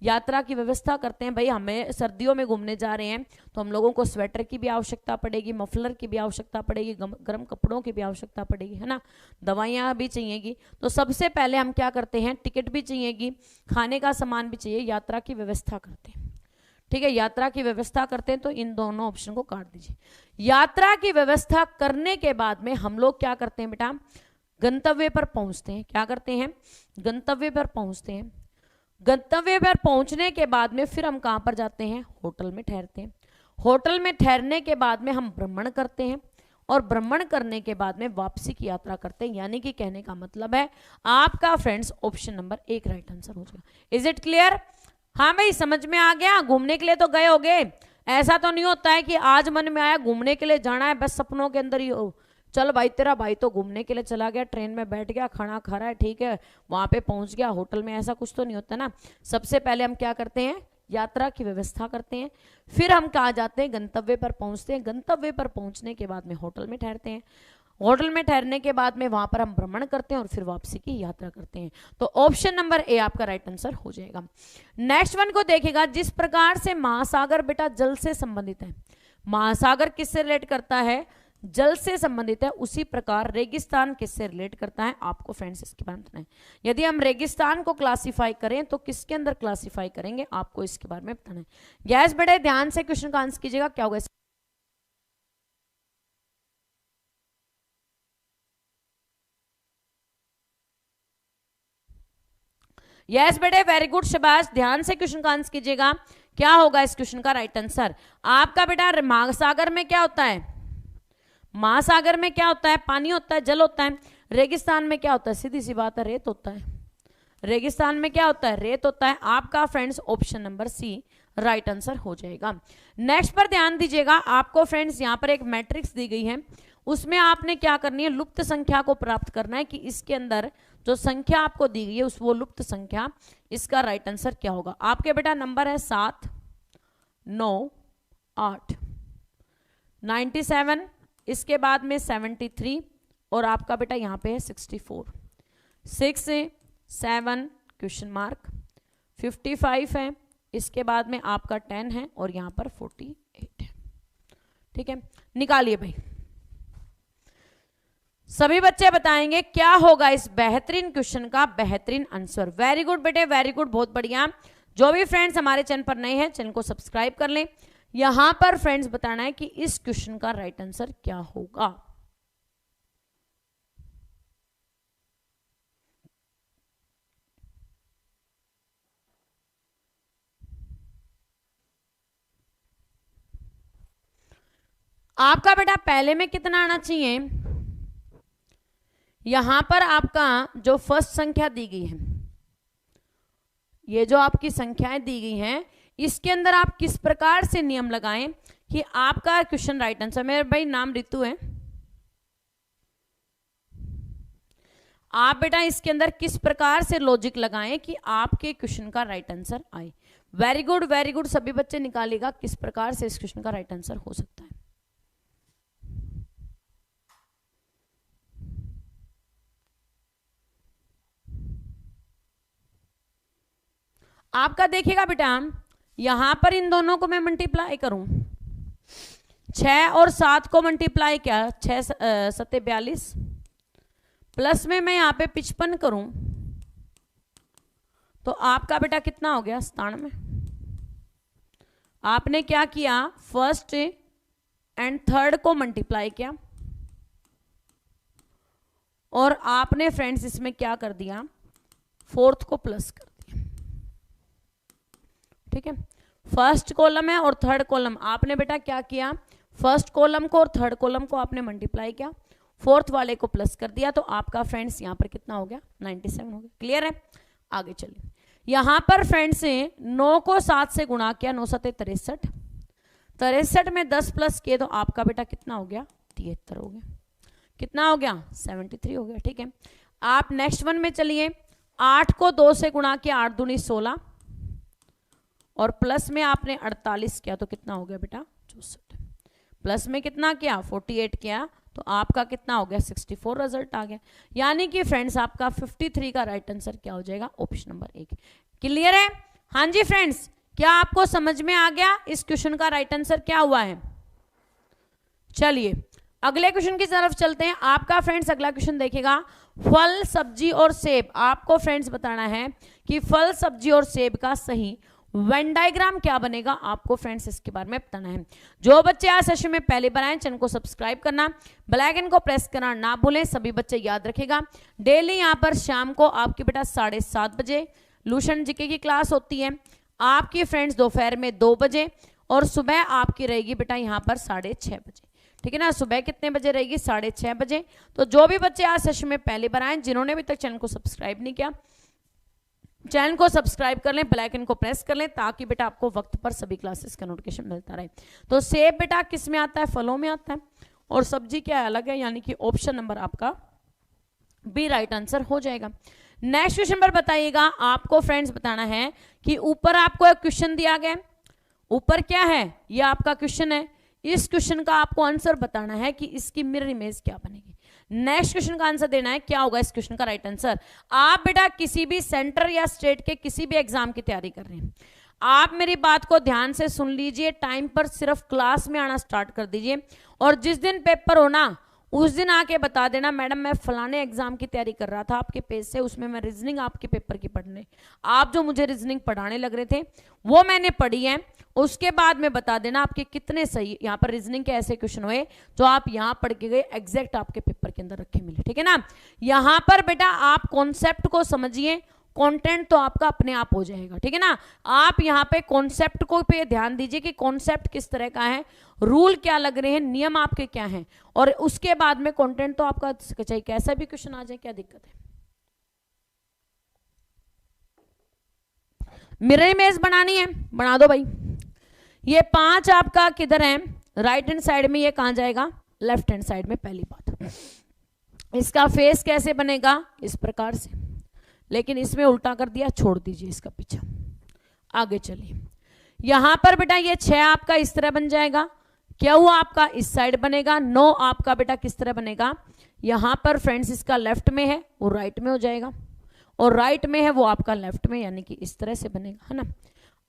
यात्रा की व्यवस्था करते हैं। भाई हमें सर्दियों में घूमने जा रहे हैं तो हम लोगों को स्वेटर की भी आवश्यकता पड़ेगी, मफलर की भी आवश्यकता पड़ेगी, गर्म कपड़ों की भी आवश्यकता पड़ेगी, है ना, दवाइयाँ भी चाहिएगी। तो सबसे पहले हम क्या करते हैं? टिकट भी चाहिएगी, खाने का सामान भी चाहिए, यात्रा की व्यवस्था करते हैं, ठीक है। यात्रा की व्यवस्था करते हैं तो इन दोनों ऑप्शन को काट दीजिए। यात्रा की व्यवस्था करने के बाद में हम लोग क्या करते हैं बेटा? गंतव्य पर पहुंचते हैं। क्या करते हैं? गंतव्य पर पहुंचते हैं। गंतव्य पर पहुंचने के बाद में फिर हम कहां पर जाते हैं? होटल में ठहरते हैं। होटल में ठहरने के बाद में हम भ्रमण करते हैं, और भ्रमण करने के बाद में वापसी की यात्रा करते हैं। यानी कि कहने का मतलब है आपका friends option number 1 right answer हो जाएगा। Is it clear? हाँ भाई, समझ में आ गया? घूमने के लिए तो गए होगे, ऐसा तो नहीं होता है कि आज मन में आया घूमने के लिए जाना है, बस सपनों के अंदर ही हो, चल भाई तेरा भाई तो घूमने के लिए चला गया, ट्रेन में बैठ गया, खाना खा रहा है, ठीक है, वहां पे पहुंच गया होटल में, ऐसा कुछ तो नहीं होता ना। सबसे पहले हम क्या करते हैं? यात्रा की व्यवस्था करते हैं, फिर हम कहाँ जाते हैं? गंतव्य पर पहुंचते हैं। गंतव्य पर पहुंचने के बाद में होटल में ठहरते हैं। होटल में ठहरने के बाद में वहां पर हम भ्रमण करते हैं और फिर वापसी की यात्रा करते हैं। तो ऑप्शन नंबर ए आपका राइट आंसर हो जाएगा। नेक्स्ट वन को देखेगा, जिस प्रकार से महासागर बेटा जल से संबंधित है, महासागर किससे रिलेट करता है? जल से संबंधित है। उसी प्रकार रेगिस्तान किससे रिलेट करता है? आपको फ्रेंड्स इसके बारे में बताना है। यदि हम रेगिस्तान को क्लासिफाई करें तो किसके अंदर क्लासिफाई करेंगे, आपको इसके बारे में बताना है। गैस बड़े ध्यान से क्वेश्चन का आंसर कीजिएगा, क्या होगा? यस बेटे, वेरी गुड, शाबाश। ध्यान से क्वेश्चन का आंसर कीजिएगा। क्या होगा इस क्वेश्चन का राइट आंसर? आपका बेटा महासागर में क्या होता है? महासागर में क्या होता है? पानी होता है, जल होता है। रेगिस्तान में क्या होता है? सीधी सी बात है, रेत होता है। रेगिस्तान में क्या होता है? रेत होता है। आपका friends option number C right answer हो जाएगा। नेक्स्ट पर ध्यान दीजिएगा। आपको फ्रेंड्स यहां पर एक मैट्रिक्स दी गई है, उसमें आपने क्या करनी है? लुप्त संख्या को प्राप्त करना है कि इसके अंदर जो संख्या आपको दी गई है उस वो लुप्त संख्या, इसका राइट आंसर क्या होगा? आपके बेटा नंबर है 7, 9, 8, 97, इसके बाद में 73 और आपका बेटा यहां पे है 64, 6, 7 क्वेश्चन मार्क, 55 है, इसके बाद में आपका 10 है और यहां पर 48 है। ठीक है, निकालिए भाई। सभी बच्चे बताएंगे क्या होगा इस बेहतरीन क्वेश्चन का बेहतरीन आंसर। वेरी गुड बेटे, वेरी गुड, बहुत बढ़िया। जो भी फ्रेंड्स हमारे चैनल पर नए हैं, चैनल को सब्सक्राइब कर लें। यहां पर फ्रेंड्स बताना है कि इस क्वेश्चन का राइट आंसर क्या होगा। आपका बेटा पहले में कितना आना चाहिए? यहां पर आपका जो फर्स्ट संख्या दी गई है, ये जो आपकी संख्याएं दी गई हैं, इसके अंदर आप किस प्रकार से नियम लगाएं कि आपका क्वेश्चन राइट आंसर। मेरे भाई नाम रितु है। आप बेटा इसके अंदर किस प्रकार से लॉजिक लगाएं कि आपके क्वेश्चन का राइट आंसर आए। वेरी गुड, वेरी गुड, सभी बच्चे निकालिएगा किस प्रकार से इस क्वेश्चन का राइट आंसर हो सकता है। आपका देखिएगा बेटा, यहां पर इन दोनों को मैं मल्टीप्लाई करूं, 6 और 7 को मल्टीप्लाई किया, 6 7 42, प्लस में मैं यहां पे 55 करूं तो आपका बेटा कितना हो गया? 97। आपने क्या किया? फर्स्ट एंड थर्ड को मल्टीप्लाई किया और आपने फ्रेंड्स इसमें क्या कर दिया? फोर्थ को प्लस कर दिया। ठीक है, फर्स्ट कॉलम है और थर्ड कॉलम, आपने बेटा क्या किया? फर्स्ट कॉलम को और थर्ड कॉलम को आपने मल्टीप्लाई किया, फोर्थ वाले को प्लस कर दिया, तो आपका फ्रेंड्स यहां पर कितना हो गया? 97 हो गया। क्लियर है? आगे चलिए। यहां पर फ्रेंड्स 9 को 7 से गुणा किया, 9 7 63, 63 में 10 प्लस किए तो आपका बेटा कितना हो गया? 73 हो गया। कितना हो गया? 73 हो गया। ठीक है, आप नेक्स्ट वन में चलिए। 8 को 2 से गुणा किया, 8 दूनी 16 और प्लस में आपने 48 किया तो कितना हो गया बेटा? 64। प्लस में कितना किया? 48 किया तो आपका कितना हो गया? 64 रिजल्ट आ गया। यानी कि फ्रेंड्स आपका 53 का राइट आंसर क्या हो जाएगा? Option number 1। क्लियर है? हाँ जी फ्रेंड्स, क्या आपको समझ में आ गया इस क्वेश्चन का राइट आंसर क्या हुआ है? चलिए अगले क्वेश्चन की तरफ चलते हैं। आपका फ्रेंड्स अगला क्वेश्चन देखिएगा, फल सब्जी और सेब। आपको फ्रेंड्स बताना है कि फल सब्जी और सेब का सही वेन डायग्राम क्या बनेगा। आपको फ्रेंड्स इसके बारे में बताना है। जो बच्चे आज सेशन में पहली बार आए, चैनल को सब्सक्राइब करना, बेल आइकन को प्रेस करना ना भूलें। सभी बच्चे याद रखेगा, डेली यहाँ पर शाम को आपकी बेटा 7:30 बजे लूशन जीके की क्लास होती है। आपकी फ्रेंड्स दोपहर में 2 बजे और सुबह आपकी रहेगी बेटा यहाँ पर 6:30 बजे। ठीक है ना, सुबह कितने बजे रहेगी? 6:30 बजे। तो जो भी बच्चे आज सेशन में पहली बार आए, जिन्होंने अभी तक चैनल को सब्सक्राइब नहीं किया, चैनल को सब्सक्राइब कर लें, बेल आइकन को प्रेस कर लें, ताकि बेटा आपको वक्त पर सभी क्लासेस का नोटिफिकेशन मिलता रहे। तो सेब बेटा किस में आता है? फलों में आता है। और सब्जी क्या अलग है, यानी कि ऑप्शन नंबर आपका बी राइट आंसर हो जाएगा। नेक्स्ट क्वेश्चन पर बताइएगा। आपको फ्रेंड्स बताना है कि ऊपर आपको एक क्वेश्चन दिया गया, ऊपर क्या है? ये आपका क्वेश्चन है। इस क्वेश्चन का आपको आंसर बताना है कि इसकी मिरर इमेज क्या बनेगी। नेक्स्ट क्वेश्चन का आंसर देना है क्या होगा इस क्वेश्चन का राइट आंसर। आप बेटा किसी भी सेंटर या स्टेट के किसी भी एग्जाम की तैयारी कर रहे हैं, आप मेरी बात को ध्यान से सुन लीजिए। टाइम पर सिर्फ क्लास में आना स्टार्ट कर दीजिए और जिस दिन पेपर हो ना, उस दिन आके बता देना, मैडम मैं फलाने एग्जाम की तैयारी कर रहा था आपके पेज से, उसमें मैं रीजनिंग आपके पेपर की पढ़ने, आप जो मुझे रीजनिंग पढ़ाने लग रहे थे वो मैंने पढ़ी है। उसके बाद में बता देना आपके कितने सही यहाँ पर रीजनिंग के ऐसे क्वेश्चन हुए जो आप यहाँ पढ़ के गए, एग्जैक्ट आपके पेपर के अंदर रखे मिले। ठीक है ना, यहाँ पर बेटा आप कॉन्सेप्ट को समझिए, कंटेंट तो आपका अपने आप हो जाएगा, ठीक है ना। आप यहाँ पे कॉन्सेप्ट को पे ध्यान दीजिए कि कॉन्सेप्ट किस तरह का है, रूल क्या लग रहे हैं, नियम आपके क्या हैं, और उसके बाद में कंटेंट तो आपका चाहे कैसा भी क्वेश्चन आ जाए, क्या दिक्कत है। मिरर इमेज बनानी है, बना दो भाई। ये 5 आपका किधर है, राइट हैंड साइड में, ये कहां जाएगा, लेफ्ट हैंड साइड में। पहली बात, इसका फेस कैसे बनेगा, इस प्रकार से, लेकिन इसमें उल्टा कर दिया, छोड़ दीजिए इसका पीछा। आगे चलिए, यहां पर बेटा ये 6 आपका इस तरह बन जाएगा, Q आपका इस साइड बनेगा, 9 आपका बेटा किस तरह बनेगा, यहां पर फ्रेंड्स इसका लेफ्ट में है वो राइट में हो जाएगा, और राइट में है वो आपका लेफ्ट में, यानी कि इस तरह से बनेगा, है ना।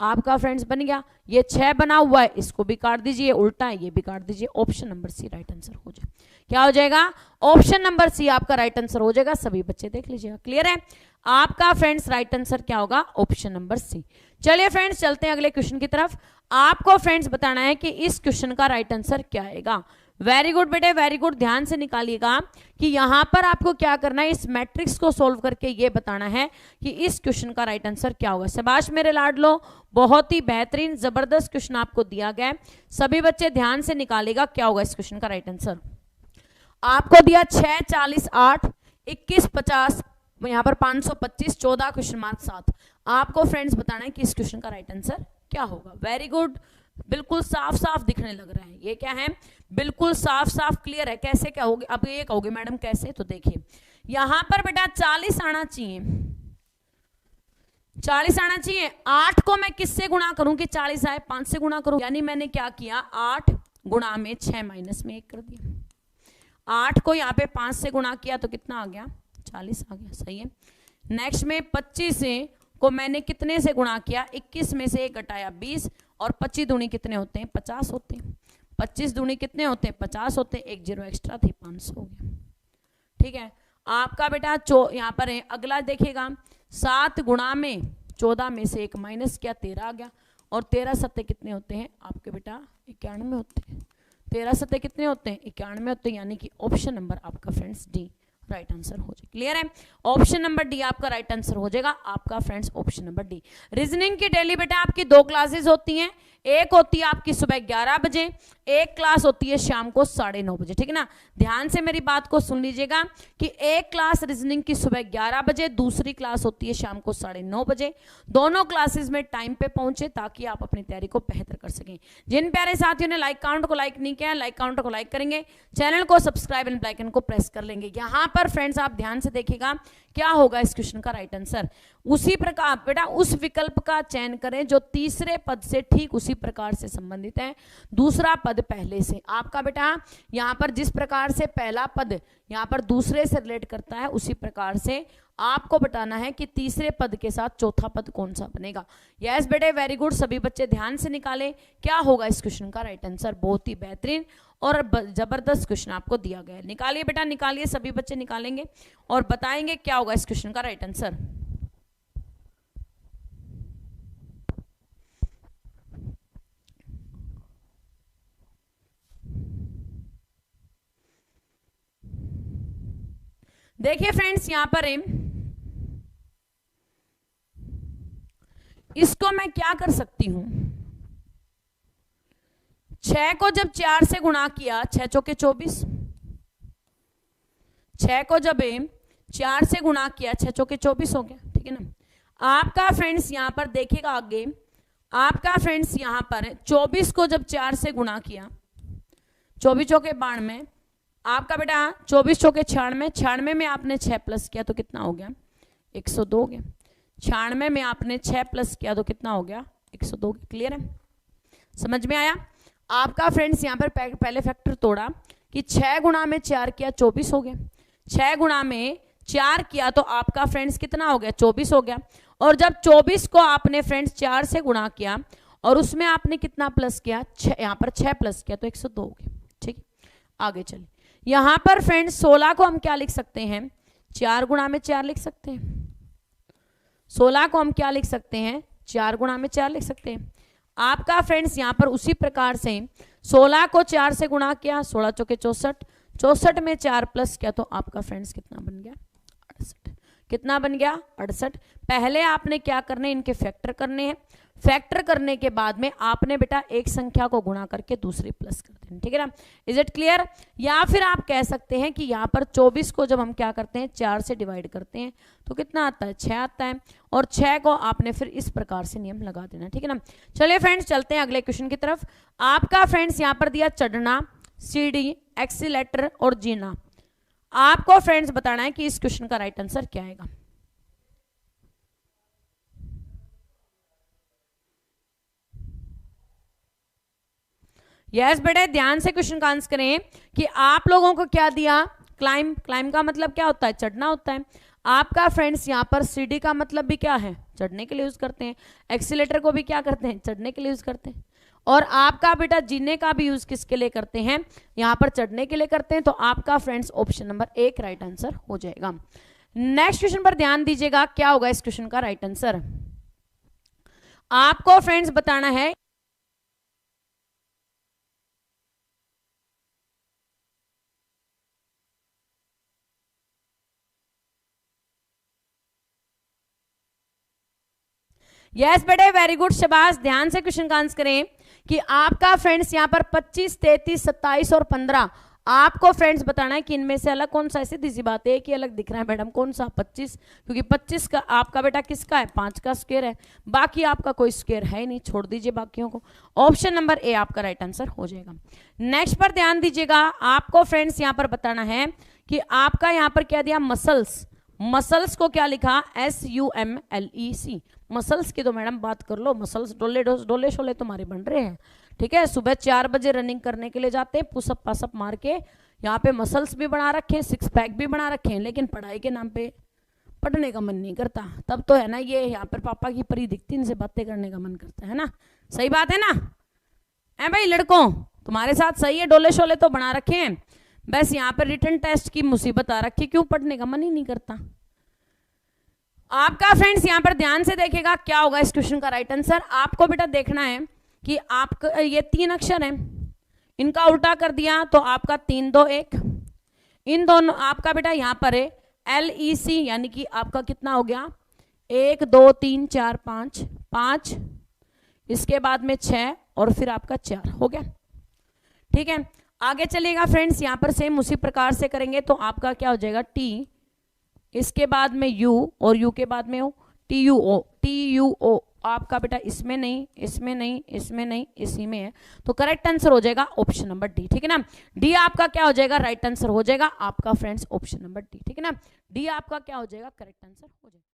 आपका फ्रेंड्स बन गया, ये 6 बना हुआ है, इसको भी काट दीजिए, उल्टा है ये भी काट दीजिए, option number C right answer हो जाए। क्या हो जाएगा, ऑप्शन नंबर सी आपका राइट आंसर हो जाएगा। सभी बच्चे देख लीजिएगा, क्लियर है। आपका फ्रेंड्स राइट आंसर क्या होगा, ऑप्शन नंबर सी। चलिए फ्रेंड्स चलते हैं अगले क्वेश्चन की तरफ। आपको फ्रेंड्स बताना है कि इस क्वेश्चन का राइट आंसर क्या आएगा। वेरी गुड बेटे, वेरी गुड, ध्यान से निकालिएगा कि यहां पर आपको क्या करना है, इस मैट्रिक्स को सोल्व करके ये बताना है कि इस क्वेश्चन का राइट आंसर क्या होगा। शाबाश मेरे लाडलो, बहुत ही बेहतरीन जबरदस्त क्वेश्चन आपको दिया गया है। सभी बच्चे ध्यान से निकालेगा क्या होगा इस क्वेश्चन का राइट आंसर। आपको दिया 6, 40, 8, 21, 50, यहां पर 525, 14 क्वेश्चन मार्क 7। आपको फ्रेंड्स बताना है कि इस क्वेश्चन का राइट आंसर क्या होगा। वेरी गुड, बिल्कुल साफ साफ दिखने लग रहा है, ये क्या है, बिल्कुल साफ साफ क्लियर है। कैसे क्या होगी, अब ये कहोगे मैडम कैसे, तो देखिए यहां पर बेटा 40 आना चाहिए, 40 आना चाहिए। 8 को मैं किससे गुणा करूं कि 40 आए, 5 से गुणा करूं, यानी मैंने क्या किया, 8 गुणा में 6 माइनस में 1 कर दिया। 8 को यहाँ पे 5 से गुणा किया तो कितना आ गया, 40 आ गया, सही है। नेक्स्ट में 25 को मैंने कितने से गुणा किया, 21 में से 1 घटाया 20, और 25 दूनी कितने होते हैं, 50 होते हैं। 25 दूनी कितने होते हैं, 50 होते हैं, 1 जीरो एक्स्ट्रा थी, 500 हो गया, ठीक है। आपका बेटा यहाँ पर है, अगला देखिएगा, 7 गुणा में 14 में से 1 माइनस किया, 13 आ गया, और 13 सत्ते कितने होते हैं आपके बेटा, 91 होते हैं। 13 सत्ते कितने होते हैं, 91 होते हैं, यानी कि ऑप्शन नंबर आपका फ्रेंड्स डी राइट आंसर हो जाएगा। क्लियर है, ऑप्शन नंबर डी आपका राइट आंसर हो जाएगा। आपका friends option number D. Reasoning की डेली बेटा आपकी 2 क्लासेस होती हैं, एक होती है आपकी सुबह 11 बजे, एक क्लास होती है शाम को 9:30 बजे, ठीक है ना। ध्यान से मेरी बात को सुन लीजिएगा कि एक क्लास रीजनिंग की सुबह 11 बजे, दूसरी क्लास होती है शाम को 9:30 बजे। दोनों क्लासेस में टाइम पे पहुंचे ताकि आप अपनी तैयारी को बेहतर कर सकें। जिन प्यारे साथियों ने लाइक काउंट को लाइक नहीं किया, लाइक काउंट को लाइक करेंगे, चैनल को सब्सक्राइब एंड बेल आइकन को प्रेस कर लेंगे। यहां पर फ्रेंड्स आप ध्यान से देखिएगा क्या होगा इस क्वेश्चन का राइट आंसर। उसी प्रकार बेटा उस विकल्प का चयन करें जो तीसरे पद से ठीक उसी प्रकार से संबंधित है, दूसरा पद पहले से। आपका बेटा यहां पर जिस प्रकार से पहला पद यहां पर दूसरे से रिलेट करता है, उसी प्रकार से आपको बताना है कि तीसरे पद के साथ चौथा पद कौन सा बनेगा। यस बेटे, वेरी गुड, सभी बच्चे ध्यान से निकालें क्या होगा इस क्वेश्चन का राइट आंसर। बहुत ही बेहतरीन और जबरदस्त क्वेश्चन आपको दिया गया है। निकालिए बेटा, निकालिए, सभी बच्चे निकालेंगे और बताएंगे क्या होगा इस क्वेश्चन का राइट आंसर। देखिए फ्रेंड्स, यहां पर इसको मैं क्या कर सकती हूं, 6 को जब 4 से गुणा किया, 6 चौके 24, 6 को जब 4 से गुणा किया, 6 चौके 24 हो गया, ठीक है ना। आपका फ्रेंड्स यहां पर देखिएगा आगे, आपका फ्रेंड्स यहां पर 24 को जब 4 से गुणा किया, 24 चौके 92, आपका बेटा 24 चौके 96, 96 में आपने 6 प्लस किया तो कितना हो गया, 102 हो गया। 96 में आपने 6 प्लस किया तो कितना हो गया, 102। क्लियर है, समझ में आया। आपका फ्रेंड्स यहाँ पर पहले फैक्टर तोड़ा कि 6 गुणा में 4 किया 24 हो गया, 6 गुणा में 4 किया तो आपका फ्रेंड्स कितना हो गया, 24 हो गया। और जब 24 को आपने फ्रेंड्स 4 से गुणा किया और उसमें आपने कितना प्लस किया, यहाँ पर 6 प्लस किया तो 102 हो गया। ठीक है, आगे चलिए। यहाँ पर फ्रेंड्स 16 को हम क्या लिख सकते हैं, 4 गुणा में 4 लिख सकते हैं। 16 को हम क्या लिख सकते हैं, 4 गुणा में 4 लिख सकते हैं। आपका फ्रेंड्स यहाँ पर उसी प्रकार से 16 को 4 से गुणा किया, 16 चौके 64, 64 में 4 प्लस किया तो आपका फ्रेंड्स कितना बन गया, 68। कितना बन गया 68। पहले आपने क्या करने हैं, इनके फैक्टर करने हैं। फैक्टर करने के बाद में आपने बेटा एक संख्या को गुणा करके दूसरी प्लस कर देनी, ठीक है ना। Is it clear? या फिर आप कह सकते हैं कि यहाँ पर 24 को जब हम क्या करते हैं 4 से डिवाइड करते हैं तो कितना आता है 6 आता है, और 6 को आपने फिर इस प्रकार से नियम लगा देना, ठीक है ना। चलिए फ्रेंड्स चलते हैं अगले क्वेश्चन की तरफ। आपका फ्रेंड्स यहाँ पर दिया चढ़ना, सीढ़ी, एक्सीलेटर और जीना। आपको फ्रेंड्स बताना है कि इस क्वेश्चन का राइट आंसर क्या आएगा। यस बेटे ध्यान से क्वेश्चन का आंसर करें कि आप लोगों को क्या दिया, क्लाइम। क्लाइम का मतलब क्या होता है, चढ़ना होता है। आपका फ्रेंड्स यहाँ पर सीढ़ी का मतलब भी क्या है, चढ़ने के लिए यूज करते हैं। एक्सीलेटर को भी क्या करते हैं, चढ़ने के लिए यूज करते हैं। और आपका बेटा जीने का भी यूज किसके लिए करते हैं, यहाँ पर चढ़ने के लिए करते हैं। तो आपका friends option number 1 right answer हो जाएगा। नेक्स्ट क्वेश्चन पर ध्यान दीजिएगा, क्या होगा इस क्वेश्चन का राइट आंसर। आपको फ्रेंड्स बताना है यस बेटे वेरी गुड, शाबाश। ध्यान से क्वेश्चन का आंसर करें कि आपका फ्रेंड्स यहाँ पर 25, 33, 27 और 15 आपको फ्रेंड्स बताना है कि इनमें से अलग कौन सा। सीधी सी बात है कि अलग दिख रहा है मैडम, कौन सा 25, क्योंकि 25 का आपका बेटा किसका है 5 का स्क्वायर है, बाकी आपका कोई स्क्वायर है नहीं, छोड़ दीजिए बाकियों को। ऑप्शन नंबर ए आपका राइट आंसर हो जाएगा। नेक्स्ट पर ध्यान दीजिएगा, आपको फ्रेंड्स यहाँ पर बताना है कि आपका यहाँ पर क्या दिया, मसल्स। मसल्स को क्या लिखा, SUMLEC। मसल्स की तो मैडम बात कर लो, मसल्स डोले शोले तुम्हारे बन रहे हैं, ठीक है। सुबह 4 बजे रनिंग करने के लिए जाते हैं, पुशअप पासअप मार के, यहाँ पे मसल्स भी बना रखे हैं, 6 पैक भी बना रखे हैं, लेकिन पढ़ाई के नाम पे पढ़ने का मन नहीं करता। तब तो है ना ये यहाँ पर पापा की परी दिखती, इनसे बातें करने का मन करता है ना, सही बात है ना। है भाई लड़कों, तुम्हारे साथ सही है, डोले शोले तो बना रखे हैं, बस यहाँ पर रिटर्न टेस्ट की मुसीबत आ रखी, क्यों पढ़ने का मन ही नहीं करता। आपका फ्रेंड्स यहाँ पर ध्यान से देखेगा क्या होगा इस क्वेश्चन का राइट आंसर। आपको बेटा देखना है कि आपका ये 3 अक्षर हैं, इनका उल्टा कर दिया तो आपका 3 2 1, इन दोनों आपका बेटा यहाँ पर है LEC, यानी कि आपका कितना हो गया 1 2 3 4 5 5, इसके बाद में 6 और फिर आपका 4 हो गया, ठीक है। आगे चलिएगा फ्रेंड्स, यहाँ पर सेम उसी प्रकार से करेंगे तो आपका क्या हो जाएगा T, इसके बाद में U और U के बाद में हो TUO। आपका बेटा इसमें नहीं, इसमें नहीं, इसमें नहीं, इसी में है, तो करेक्ट आंसर हो जाएगा ऑप्शन नंबर डी, ठीक है ना। डी आपका क्या हो जाएगा, राइट आंसर हो जाएगा आपका फ्रेंड्स ऑप्शन नंबर डी, ठीक है ना। डी आपका क्या हो जाएगा, करेक्ट आंसर हो जाएगा।